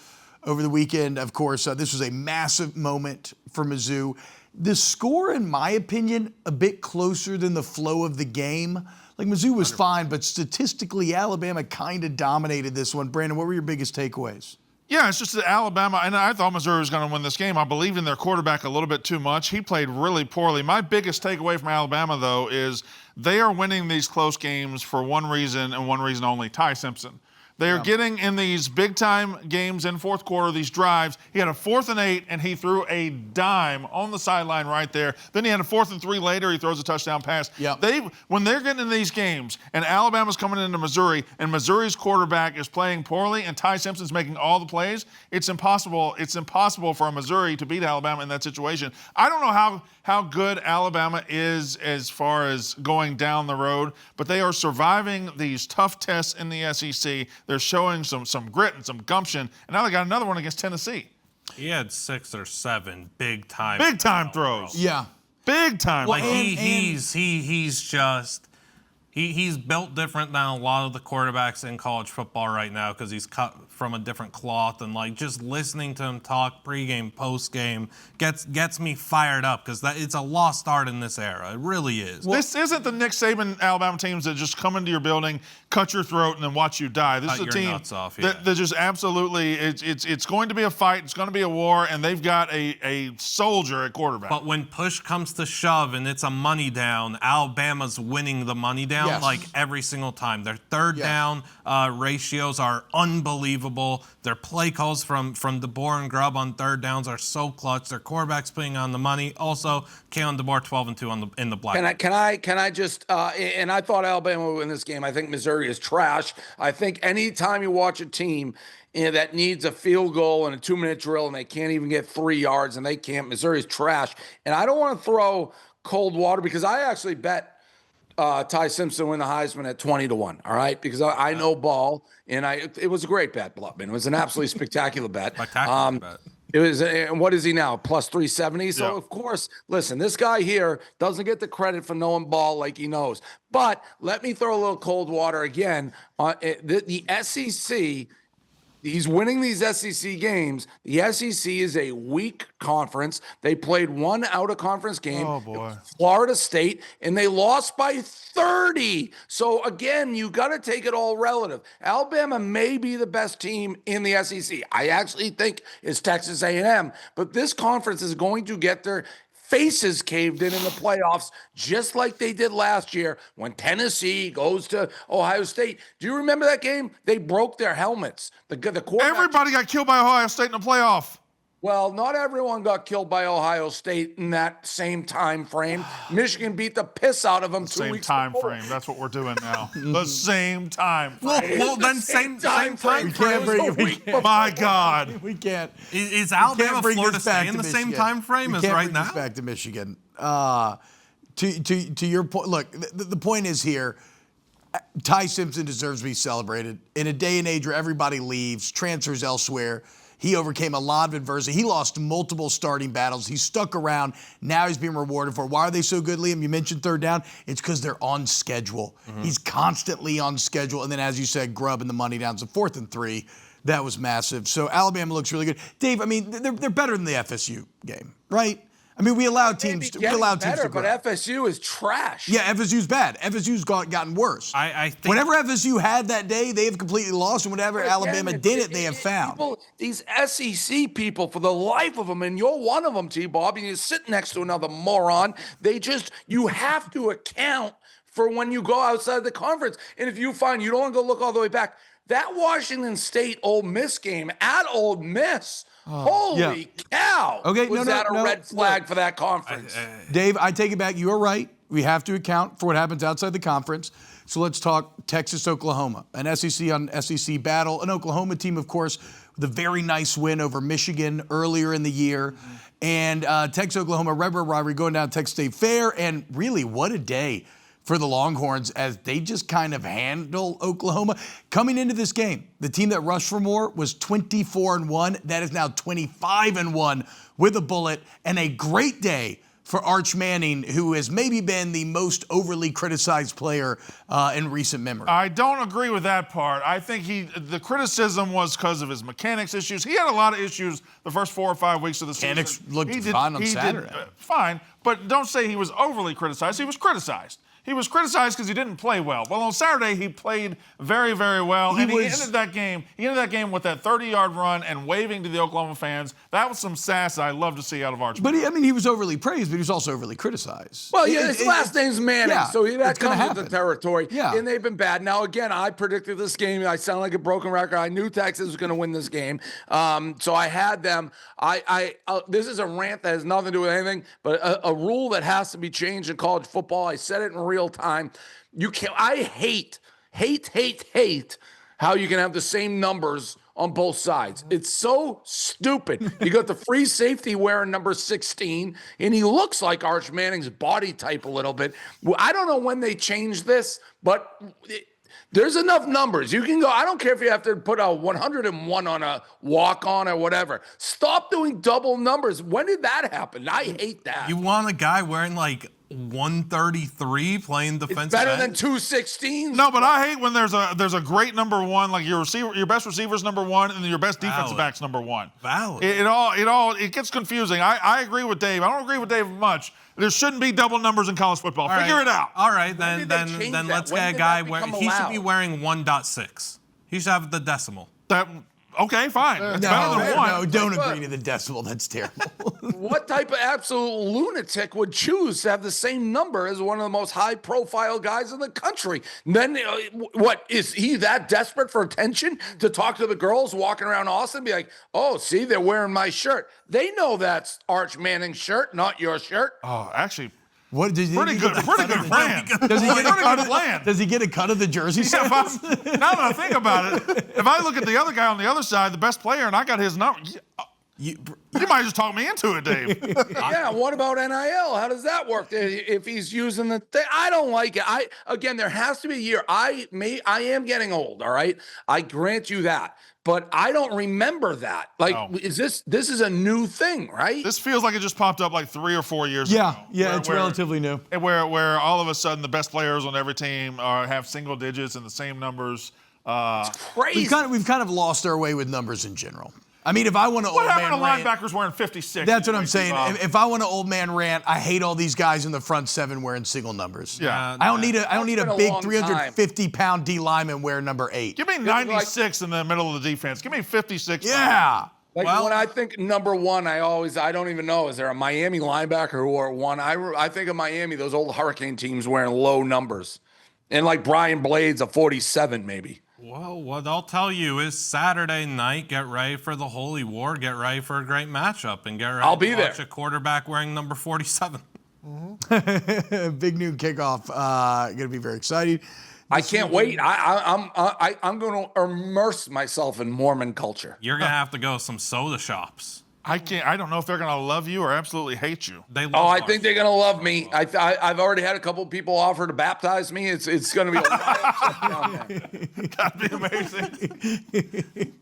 Over the weekend, of course, this was a massive moment for Mizzou. The score, in my opinion, a bit closer than the flow of the game. Like, Mizzou was fine, but statistically, Alabama kind of dominated this one. Brandon, what were your biggest takeaways? Yeah, it's just that Alabama, and I thought Missouri was going to win this game. I believed in their quarterback a little bit too much. He played really poorly. My biggest takeaway from Alabama, though, is they are winning these close games for one reason and one reason only: Ty Simpson. They are getting in these big-time games in fourth quarter, these drives. He had a 4th and 8, and he threw a dime on the sideline right there. Then he had a 4th and 3 later. He throws a touchdown pass. Yep. When they're getting in these games, and Alabama's coming into Missouri, and Missouri's quarterback is playing poorly, and Ty Simpson's making all the plays, it's impossible. It's impossible for Missouri to beat Alabama in that situation. I don't know how good Alabama is as far as going down the road, but they are surviving these tough tests in the SEC. They're showing some grit and some gumption, and now they got another one against Tennessee. He had 6 or 7 big time Throws. Yeah. Big time. Like throws. he's He's built different than a lot of the quarterbacks in college football right now because he's cut from a different cloth, and like just listening to him talk pregame, postgame gets me fired up because it's a lost art in this era. It really is. This isn't the Nick Saban Alabama teams that just come into your building, cut your throat, and then watch you die. This is a team nuts off, that just absolutely it's going to be a fight. It's going to be a war, and they've got a soldier at quarterback. But when push comes to shove and it's a money down, Alabama's winning the money down like every single time. Their third down ratios are unbelievable. Their play calls from DeBoer and Grubb on third downs are so clutch. Their quarterback's putting on the money. Also, Kalen DeBoer 12-2 in the black. Can I just and I thought Alabama would win this game. I think Missouri is trash. I think anytime you watch a team that needs a field goal and a 2-minute drill and they can't even get 3 yards and they can't, Missouri's trash. And I don't want to throw cold water because I actually bet Ty Simpson win the Heisman at 20-1. All right, because I know ball, and it was a great bet, Blutman. It was an absolutely spectacular bet. Spectacular bet. It was, and what is he now? Plus 370. So of course, listen, this guy here doesn't get the credit for knowing ball like he knows. But let me throw a little cold water again. The SEC. He's winning these SEC games. The SEC is a weak conference. They played one out-of-conference game. Oh, boy. Florida State, and they lost by 30. So, again, you got to take it all relative. Alabama may be the best team in the SEC. I actually think it's Texas A&M. But this conference is going to get their faces caved in the playoffs, just like they did last year when Tennessee goes to Ohio State. Do you remember that game? They broke their helmets. The quarterback. Everybody got killed by Ohio State in the playoff. Well, not everyone got killed by Ohio State in that same time frame. Michigan beat the piss out of them 2 weeks Same time before. frame. That's what we're doing now. The same time frame. Well, then same time frame. My God. We can't. Is Alabama, bring Florida this back State in to the same Michigan. time frame We as can't right bring now? this back to Michigan. To your point, look, the point is here, Ty Simpson deserves to be celebrated. In a day and age where everybody leaves, transfers elsewhere, he overcame a lot of adversity. He lost multiple starting battles. He stuck around. Now he's being rewarded for it. Why are they so good, Liam? You mentioned third down. It's because they're on schedule. He's constantly on schedule. And then, as you said, Grubb and the money downs. So 4th and 3, that was massive. So Alabama looks really good. Dave, I mean, they're better than the FSU game, right? I mean, we allow teams to grow. But FSU is trash. Yeah, FSU's bad. FSU's gotten worse. I think whatever FSU had that day, they have completely lost, and whatever Alabama did they have found. These SEC people, for the life of them, and you're one of them, T-Bob, and you sit next to another moron, you have to account for when you go outside the conference. And if you find you don't want to go look all the way back, that Washington State Ole Miss game at Ole Miss, holy cow! Okay, was that a red flag for that conference? Dave, I take it back. You are right. We have to account for what happens outside the conference. So let's talk Texas, Oklahoma, an SEC on SEC battle. An Oklahoma team, of course, with a very nice win over Michigan earlier in the year. And Texas, Oklahoma, Red River rivalry going down to Texas State Fair. And really, what a day for the Longhorns as they just kind of handle Oklahoma. Coming into this game, the team that rushed for more was 24-1. That is now 25-1 with a bullet, and a great day for Arch Manning, who has maybe been the most overly criticized player in recent memory. I don't agree with that part. I think the criticism was because of his mechanics issues. He had a lot of issues the first 4 or 5 weeks of the season. Mechanics looked fine on Saturday. Fine, but don't say he was overly criticized. He was criticized. He was criticized because he didn't play well. Well, on Saturday, he played very, very well. He ended that game with that 30-yard run and waving to the Oklahoma fans. That was some sass I love to see out of Arch. But he was overly praised, but he was also overly criticized. Well, his last name's Manning, so that comes with the territory. Yeah. And they've been bad. Now, again, I predicted this game. I sound like a broken record. I knew Texas was going to win this game. So I had them. This is a rant that has nothing to do with anything, but a rule that has to be changed in college football. I said it in real time. I hate how you can have the same numbers on both sides. It's so stupid. You got the free safety wearing number 16, and he looks like Arch Manning's body type a little bit. I don't know when they changed this, but there's enough numbers. You can go. I don't care if you have to put a 101 on a walk-on or whatever. Stop doing double numbers. When did that happen? I hate that. You want a guy wearing like 133 playing defensive It's better end. than 216. No, but I hate when there's a great number one, like your best receiver's number one, and your best defensive back's number one. Valid. It gets confusing. I agree with Dave. I don't agree with Dave much. There shouldn't be double numbers in college football. Figure it out. All right, When then did they change then that? let's When get a did guy that where become he should be allowed? wearing 1.6. He should have the decimal. Okay, fine. It's better than one. No, don't agree to the decimal. That's terrible. What type of absolute lunatic would choose to have the same number as one of the most high-profile guys in the country? And then, what, is he that desperate for attention to talk to the girls walking around Austin and be like, oh, see, they're wearing my shirt. They know that's Arch Manning's shirt, not your shirt. Oh, actually, What does he pretty good plan. Does he get a Pretty cut good of, plan. Does he get a cut of the jersey? Yeah, now that I think about it, if I look at the other guy on the other side, the best player, and I got his number, you might just talk me into it, Dave. Yeah, what about NIL? How does that work if he's using the thing? I don't like it. Again, there has to be a year. I am getting old, all right? I grant you that. But I don't remember that. Like, this is a new thing, right? This feels like it just popped up like 3 or 4 years ago. Yeah, it's relatively new. Where all of a sudden the best players on every team have single digits and the same numbers. It's crazy. We've kind of lost our way with numbers in general. I mean, if I want to old What happened man to rant, linebackers wearing 56? that's what I'm saying. If I want to old man rant, I hate all these guys in the front seven wearing single numbers. Yeah. I don't need a been a big long 350-pound D lineman wearing number 8. Give me 96 in the middle of the defense. Give me 56. Yeah. Like when I think number one, I don't even know. Is there a Miami linebacker who wore 1? I think of Miami, those old Hurricane teams wearing low numbers. And like Brian Blades, a 47 maybe. Well, what I'll tell you is Saturday night, get ready for the Holy War, get ready for a great matchup, and get ready I'll be to watch there. a quarterback wearing number 47. Big noon kickoff. Going to be very excited. I can't wait. I'm going to immerse myself in Mormon culture. You're going to have to go to some soda shops. I don't know if they're going to love you or absolutely hate you. They love I bars. think they're going to love me. I've already had a couple of people offer to baptize me. It's going to be a wild stuff down there. That'd be amazing.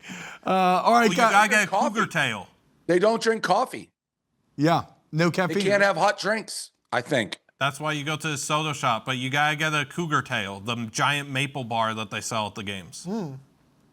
All right, Well, you got to get a coffee. cougar tail. They don't drink coffee. Yeah, no They caffeine. can't have hot drinks, I think. That's why you go to the soda shop, but you got to get a cougar tail, the giant maple bar that they sell at the games.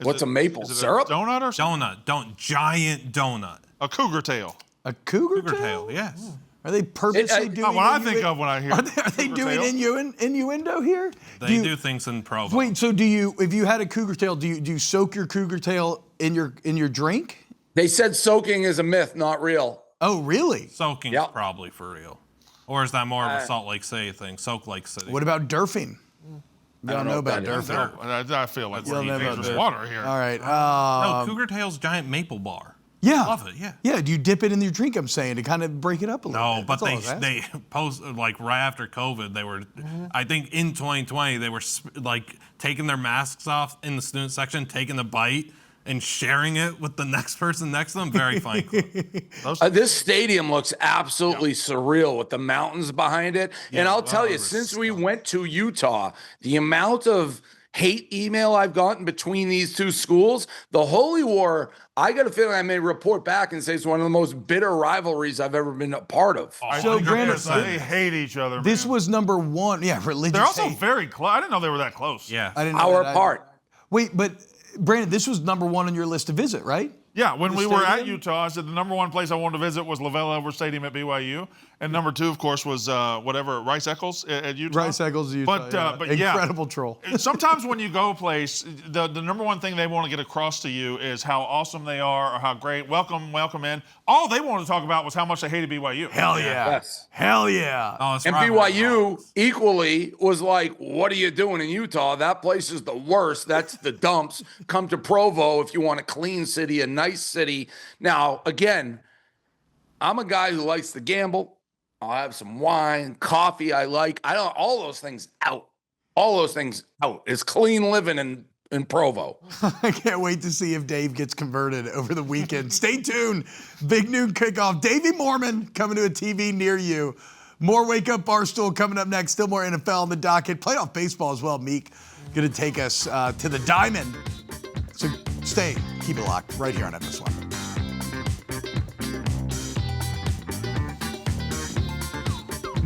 What's a maple Is it syrup? a donut or something? Giant donut. A cougar tail. A cougar Cougar tail? tail, yes. Are they purposely doing? Not what I think of when I hear. Are they cougar doing tail. innuendo here? They do things in Provo. Wait, so if you had a cougar tail, do you soak your cougar tail in your drink? They said soaking is a myth, not real. Oh, really? Soaking's Yep. probably for real. Or is that more of a Salt Lake City thing? Soak Lake City. What about durfing? You don't know about what that is. durfing. I feel like we're don't in know about dangerous that. water here. All right. No, Cougar Tail's giant maple bar. Yeah. Love it, yeah. Yeah. Do you dip it in your drink? I'm saying to kind of break it up a little No, bit. but That's all I was asking. they posted like right after COVID, they were, I think in 2020, they were like taking their masks off in the student section, taking a bite and sharing it with the next person next to them. Very funny. This stadium looks absolutely surreal with the mountains behind it. And I'll tell you, since we went to Utah, the amount of hate email I've gotten between these two schools, the Holy War, I got a feeling I may report back and say it's one of the most bitter rivalries I've ever been a part of. So, Brandon, They hate each other. this man. was number one. Yeah, religious They're also hate. very close. I didn't know they were that close. Yeah. I didn't know Hour that either. apart. Wait, but Brandon, this was number one on your list to visit, right? Yeah, when The we were at stadium? Utah, I said the number one place I wanted to visit was LaVell Edwards Stadium at BYU, and number two, of course, was Rice Eccles at Utah. Rice Eccles, Utah. But yeah, Incredible troll. sometimes when you go a place, the number one thing they want to get across to you is how awesome they are or how great. Welcome in. All they wanted to talk about was how much they hated BYU. Hell yeah. Yes. Hell yeah. Oh, it's And rivalry. BYU equally was like, what are you doing in Utah? That place is the worst. That's the dumps. Come to Provo if you want a clean city, a nice city. Now, again, I'm a guy who likes to gamble. I'll have some wine, coffee I like. I don't all those things out. All those things out. It's clean living in Provo. I can't wait to see if Dave gets converted over the weekend. Stay tuned. Big noon kickoff. Davey Mormon coming to a TV near you. More Wake Up Barstool coming up next. Still more NFL on the docket. Playoff baseball as well. Meek going to take us to the diamond. So keep it locked right here on FS1.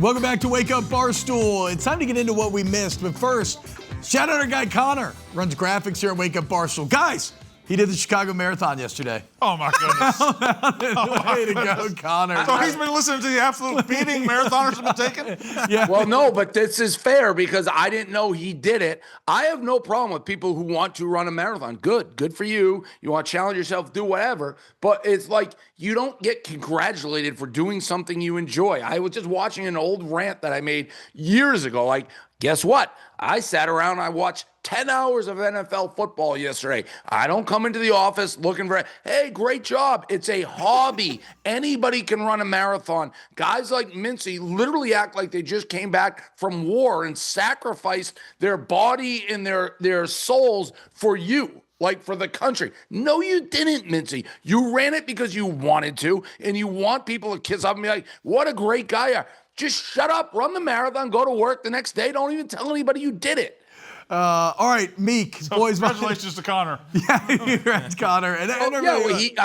Welcome back to Wake Up Barstool. It's time to get into what we missed, but first, shout out our guy Connor, runs graphics here at Wake Up Barstool. Guys, he did the Chicago Marathon yesterday. Oh, my goodness. Way to go, Connor. So he's been listening to the absolute beating marathoners have been taking? Yeah. Well, no, but this is fair because I didn't know he did it. I have no problem with people who want to run a marathon. Good for you. You want to challenge yourself, do whatever. But it's like you don't get congratulated for doing something you enjoy. I was just watching an old rant that I made years ago. Like, guess what? I sat around, I watched 10 hours of NFL football yesterday. I don't come into the office looking for, hey, great job. It's a hobby. Anybody can run a marathon. Guys like Mincy literally act like they just came back from war and sacrificed their body and their souls for you. Like for the country. No, you didn't, Mincy. You ran it because you wanted to, and you want people to kiss up and be like, what a great guy you are. Just shut up, run the marathon, go to work the next day. Don't even tell anybody you did it. All right, Meek. So boys, congratulations to Connor. Yeah, congrats, Connor.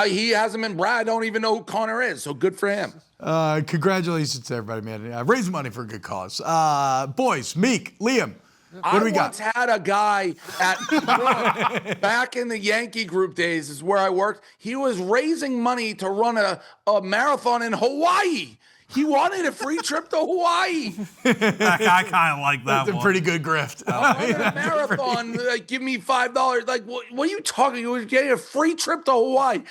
He hasn't been Brad. I don't even know who Connor is, so good for him. Congratulations to everybody, man. Raise money for a good cause. Boys, Meek, Liam. What do we got? I once had a guy at back in the Yankee group days is where I worked. He was raising money to run a marathon in Hawaii. He wanted a free trip to Hawaii. I kind of like that That's a one. pretty good grift. A marathon, give me $5. Like, what are you talking? You were getting a free trip to Hawaii.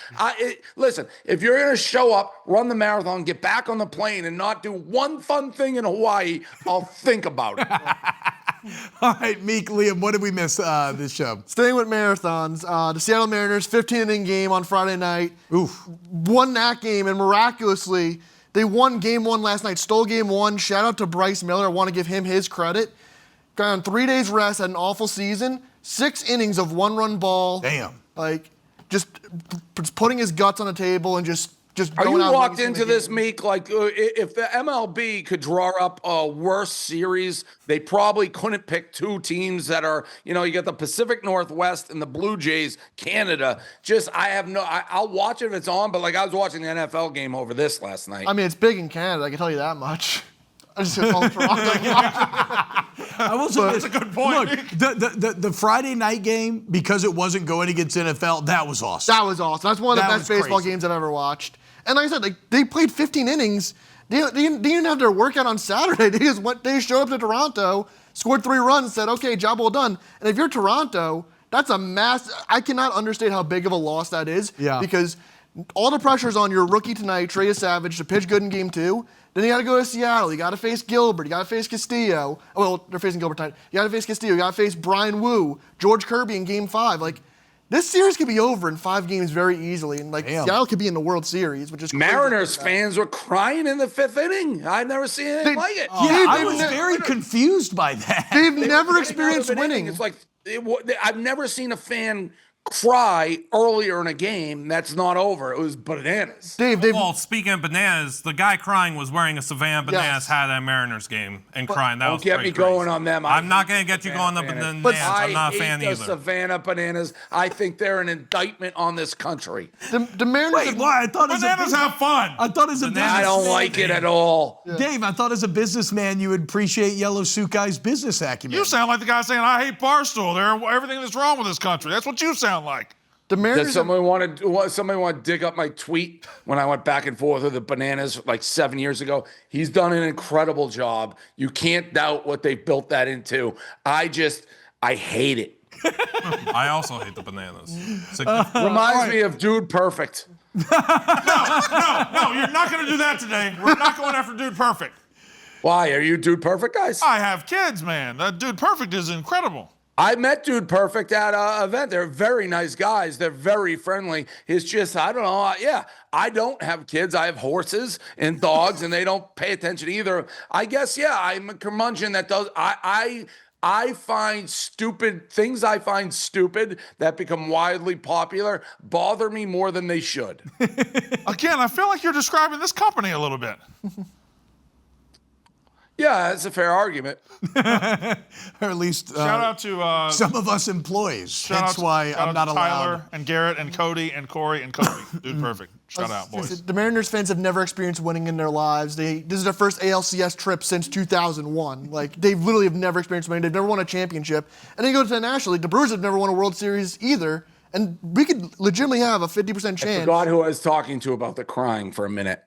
Listen, if you're going to show up, run the marathon, get back on the plane, and not do one fun thing in Hawaii, I'll think about it. All right, Meek, Liam, what did we miss this show? Staying with marathons, the Seattle Mariners 15-inning game on Friday night. Oof. Won that game, and miraculously, they won game one last night, stole game one. Shout out to Bryce Miller. I want to give him his credit. Guy on 3 days rest, had an awful season. 6 innings of one-run ball. Damn. Like, just putting his guts on the table and just Are going you out. walked into this, Meek, like if the MLB could draw up a worse series, they probably couldn't pick 2 teams that are, you got the Pacific Northwest and the Blue Jays, Canada. I'll watch it if it's on, but like I was watching the NFL game over this last night. I mean, it's big in Canada, I can tell you that much. I just call it Toronto. I will say That's a good point. Look, the Friday night game, because it wasn't going against NFL, that was awesome. That was awesome. That's one of the That best was baseball crazy. games I've ever watched. And like I said, they played 15 innings. They didn't even have their workout on Saturday. They showed up to Toronto, scored 3 runs, said, okay, job well done. And if you're Toronto, that's a I cannot understand how big of a loss that is. Yeah. Because all the pressure's on your rookie tonight, Trey Savage, to pitch good in game 2. Then you got to go to Seattle. You got to face Gilbert. You got to face Castillo. Well, they're facing Gilbert tonight. You got to face Castillo. You got to face Brian Wu, George Kirby in game 5. Like, this series could be over in 5 games very easily. And, like, Damn. Seattle could be in the World Series, which is crazy. Mariners fans were crying in the 5th inning. I've never seen anything like it. I was very confused by that. They've They were never getting out experienced of an inning. winning. It's like I've never seen a fan cry earlier in a game that's not over. It was bananas. They've Well, speaking of bananas, the guy crying was wearing a Savannah Bananas hat at a Mariners game and crying. That Don't was get pretty me going crazy. on them. I'm not going to get you going on the bananas. I'm not a fan I hate the either. Savannah Bananas. I think they're an indictment on this country. the Mariners. Wait, why? I thought as a Bananas have fun. I thought as a businessman, I don't like it at all. Dave, I thought as a businessman you would appreciate Yellow Suit Guy's business acumen. You sound like the guy saying, I hate Barstool. They're everything that's wrong with this country. That's what you sound like. The Mariners. Does somebody want to dig up my tweet when I went back and forth with the Bananas like 7 years ago? He's done an incredible job. You can't doubt what they built that into. I hate it. I also hate the bananas. Reminds me of Dude Perfect. No, you're not going to do that today. We're not going after Dude Perfect. Why? Are you Dude Perfect, guys? I have kids, man. That Dude Perfect is incredible. I met Dude Perfect at an event. They're very nice guys. They're very friendly. It's just, I don't know. I don't have kids. I have horses and dogs, and they don't pay attention either. I guess, I'm a curmudgeon that does. I find things I find stupid that become widely popular bother me more than they should. Again, I feel like you're describing this company a little bit. Yeah, that's a fair argument. or at least Shout out to some of us employees. shout That's out why shout I'm out not to Tyler allowed. and Garrett and Cody and Corey and Cody. Dude Perfect. Shut out, boys. The Mariners fans have never experienced winning in their lives. This is their first ALCS trip since 2001. Like, they literally have never experienced winning. They've never won a championship. And then you go to the National League. The Brewers have never won a World Series either. And we could legitimately have a 50% chance. I forgot who I was talking to about the crying for a minute.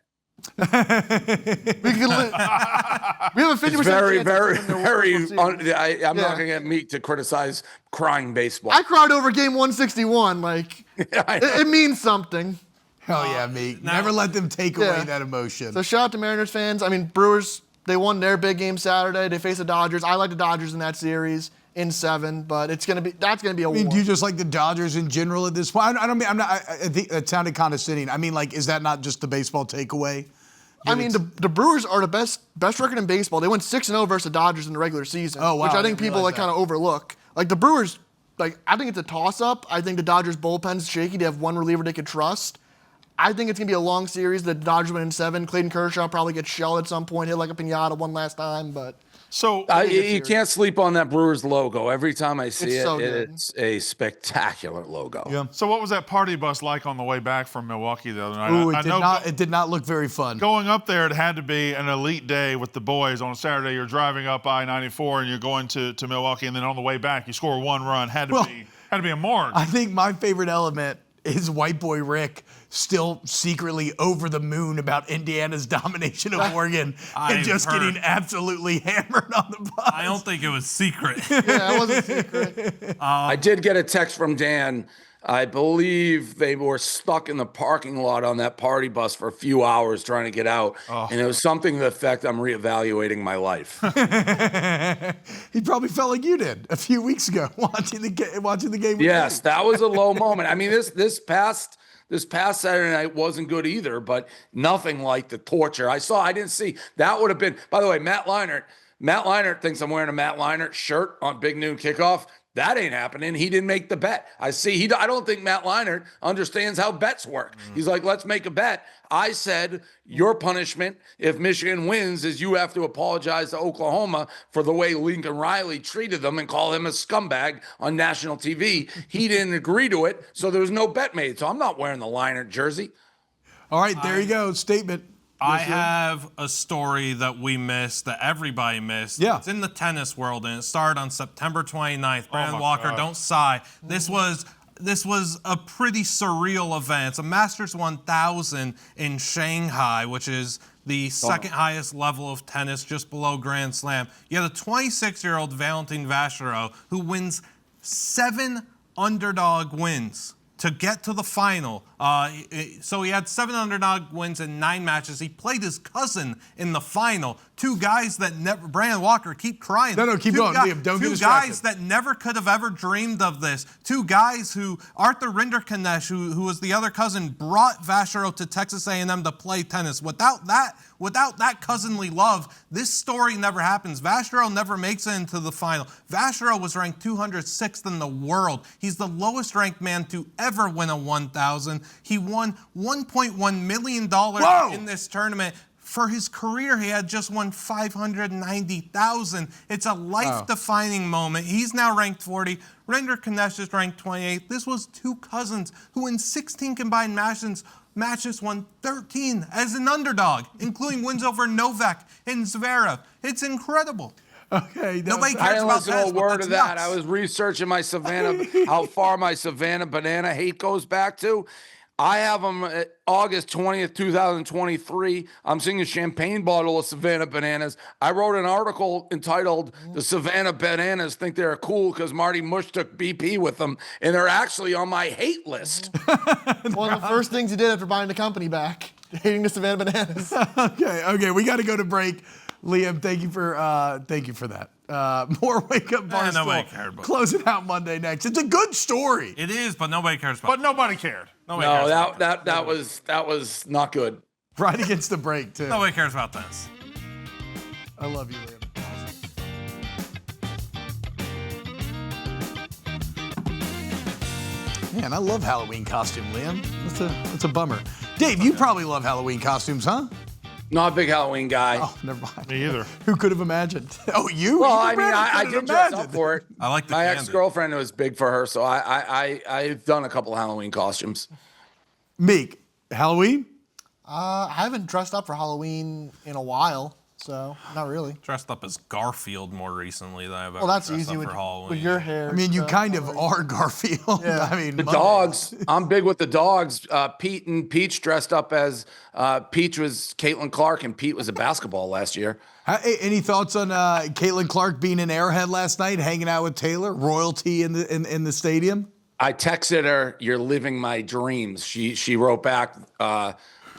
We have a 50% It's chance. I'm not going to get Meek to criticize crying baseball. I cried over game 161. Like, it means something. Hell yeah, Meek. Never let them take away that emotion. So shout out to Mariners fans. I mean, Brewers, they won their big game Saturday. They faced the Dodgers. I like the Dodgers in that series in 7, but that's gonna be a war. Do you just like the Dodgers in general at this point? I think that sounded condescending. I mean, like, is that not just the baseball takeaway? I mean, the Brewers are the best record in baseball. They went 6-0 versus the Dodgers in the regular season, oh, wow, which I think people like kind of overlook. Like the Brewers, like I think it's a toss-up. I think the Dodgers bullpen's shaky. They have one reliever they could trust. I think it's going to be a long series. The Dodgers win in 7. Clayton Kershaw probably gets shelled at some point, hit like a pinata one last time. But So you can't sleep on that Brewers logo. Every time I see it's a spectacular logo. Yeah. So what was that party bus like on the way back from Milwaukee the other night? Ooh, it did not look very fun. Going up there, it had to be an elite day with the boys. On a Saturday, you're driving up I-94 and you're going to Milwaukee, and then on the way back, you score 1 run. Had to be a morgue. I think my favorite element is white boy Rick still secretly over the moon about Indiana's domination of Oregon and just getting absolutely hammered on the bus. I don't think it was secret. yeah, it wasn't secret. I did get a text from Dan. I believe they were stuck in the parking lot on that party bus for a few hours trying to get out. And it was something to the effect, I'm reevaluating my life. He probably felt like you did a few weeks ago watching the game. Yes, that was a low moment. I mean, this past Saturday night wasn't good either, but nothing like the torture I didn't see. That would have been, by the way, Matt Leinart thinks I'm wearing a Matt Leinart shirt on Big Noon Kickoff. That ain't happening. He didn't make the bet. I don't think Matt Leinart understands how bets work. He's like, let's make a bet. I said, your punishment if Michigan wins is you have to apologize to Oklahoma for the way Lincoln Riley treated them and call him a scumbag on national TV. He didn't agree to it, so there was no bet made. So I'm not wearing the Leinart jersey. All right, there you go. Statement. I have a story that we missed, that everybody missed. Yeah. It's in the tennis world, and it started on September 29th. Brandon Walker, don't sigh. This was a pretty surreal event. It's a Masters 1000 in Shanghai, which is the second highest level of tennis, just below Grand Slam. You had a 26-year-old Valentin Vachereau who wins 7 underdog wins to get to the final. So he had 7 underdog wins in 9 matches. He played his cousin in the final. 2 guys that never, Brandon Walker, keep crying. No, keep going, Liam. Don't get distracted. 2 guys that never could have ever dreamed of this. 2 guys who, Arthur Rinderknecht, who was the other cousin, brought Vachereau to Texas A&M to play tennis. Without that cousinly love, this story never happens. Vachereau never makes it into the final. Vachereau was ranked 206th in the world. He's the lowest ranked man to ever win a 1,000. He won $1.1 million in this tournament. For his career, he had just won $590,000. It's a life-defining moment. He's now ranked 40. Rinderknecht is ranked 28. This was 2 cousins who in 16 combined matches won 13 as an underdog, including wins over Novak and Zverev. It's incredible. Okay. Nobody I cares didn't about listen to tennis, a but word that's of that. nuts. I was researching how far my Savannah banana hate goes back to. I have them August 20th, 2023. I'm seeing a champagne bottle of Savannah bananas. I wrote an article entitled "The Savannah Bananas Think They're Cool Because Marty Mush Took BP with them," and they're actually on my hate list. One of the first things he did after buying the company back, hating the Savannah Bananas. Okay, we got to go to break. Liam, thank you for that. More Wake Up Barstool. Nobody cared about it. Closing out Monday next. It's a good story. It is, but nobody cares about it. But nobody cared. Nobody cares about it. that was not good. Right against the break, too. Nobody cares about this. I love you, Liam. Man, I love Halloween costume, Liam. That's a bummer. Dave, you probably love Halloween costumes, huh? Not a big Halloween guy. Oh, never mind. Me either. Who could have imagined? Oh, you? Well, You I mean, I did dress up for it. I like the My candy. ex-girlfriend was big for her, so I've done a couple of Halloween costumes. Meek, Halloween? I haven't dressed up for Halloween in a while, so not really. Dressed up as Garfield more recently than I've ever Well, that's dressed easy up with, for Halloween. with your hair. I mean, you stuff. kind of are Garfield. Yeah. I mean, The Monday. dogs. I'm big with the dogs. Pete and Peach dressed up as Peach was Caitlin Clark and Pete was a basketball last year. Any thoughts on Caitlin Clark being in Arrowhead last night, hanging out with Taylor, royalty in the stadium? I texted her, "You're living my dreams." She wrote back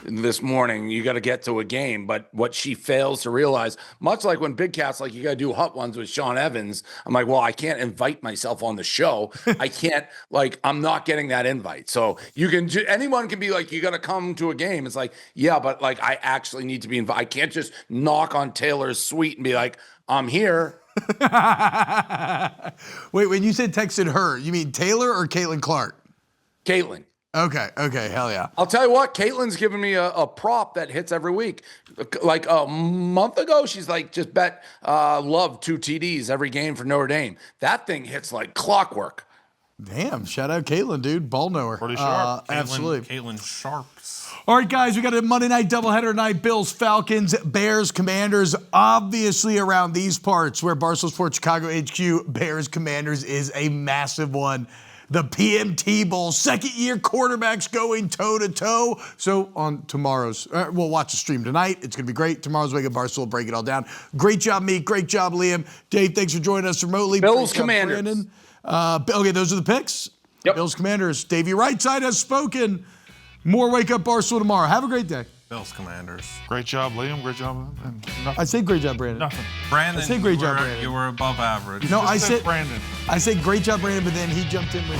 this morning, "You got to get to a game." But what she fails to realize, much like when Big Cat's like, "You got to do hot ones with Sean Evans," I'm like, well, I can't invite myself on the show. I can't, I'm not getting that invite. So anyone can be like, "You got to come to a game." It's like, yeah, but I actually need to be invited. I can't just knock on Taylor's suite and be like, "I'm here." Wait, when you said texted her, you mean Taylor or Caitlin Clark? Caitlin. Okay, hell yeah. I'll tell you what, Caitlin's giving me a prop that hits every week. Like a month ago, she's like, just bet Love 2 TDs every game for Notre Dame. That thing hits like clockwork. Damn, shout out Caitlin, dude. Ball knower. Pretty sharp. Absolutely. Caitlin Sharps. All right, guys, we got a Monday night doubleheader tonight. Bills, Falcons, Bears, Commanders. Obviously, around these parts where Barstool Sports Chicago HQ, Bears, Commanders is a massive one. The PMT Bowl, second-year quarterbacks going toe-to-toe. So on tomorrow's, we'll watch the stream tonight. It's going to be great. Tomorrow's Wake Up Barstool will break it all down. Great job, Meek. Great job, Liam. Dave, thanks for joining us remotely. Bills, Great job, Commanders. Brandon. Okay, those are the picks. Yep. Bills, Commanders. Davey Rightside has spoken. More Wake Up Barstool tomorrow. Have a great day. Bills Commanders. Great job, Liam. Great job. And nothing. I say great job, Brandon. Nothing. Brandon, I said great you job, were- Brandon. You were above average. No, Just I said said Brandon. I said great job, Brandon, but then he jumped in with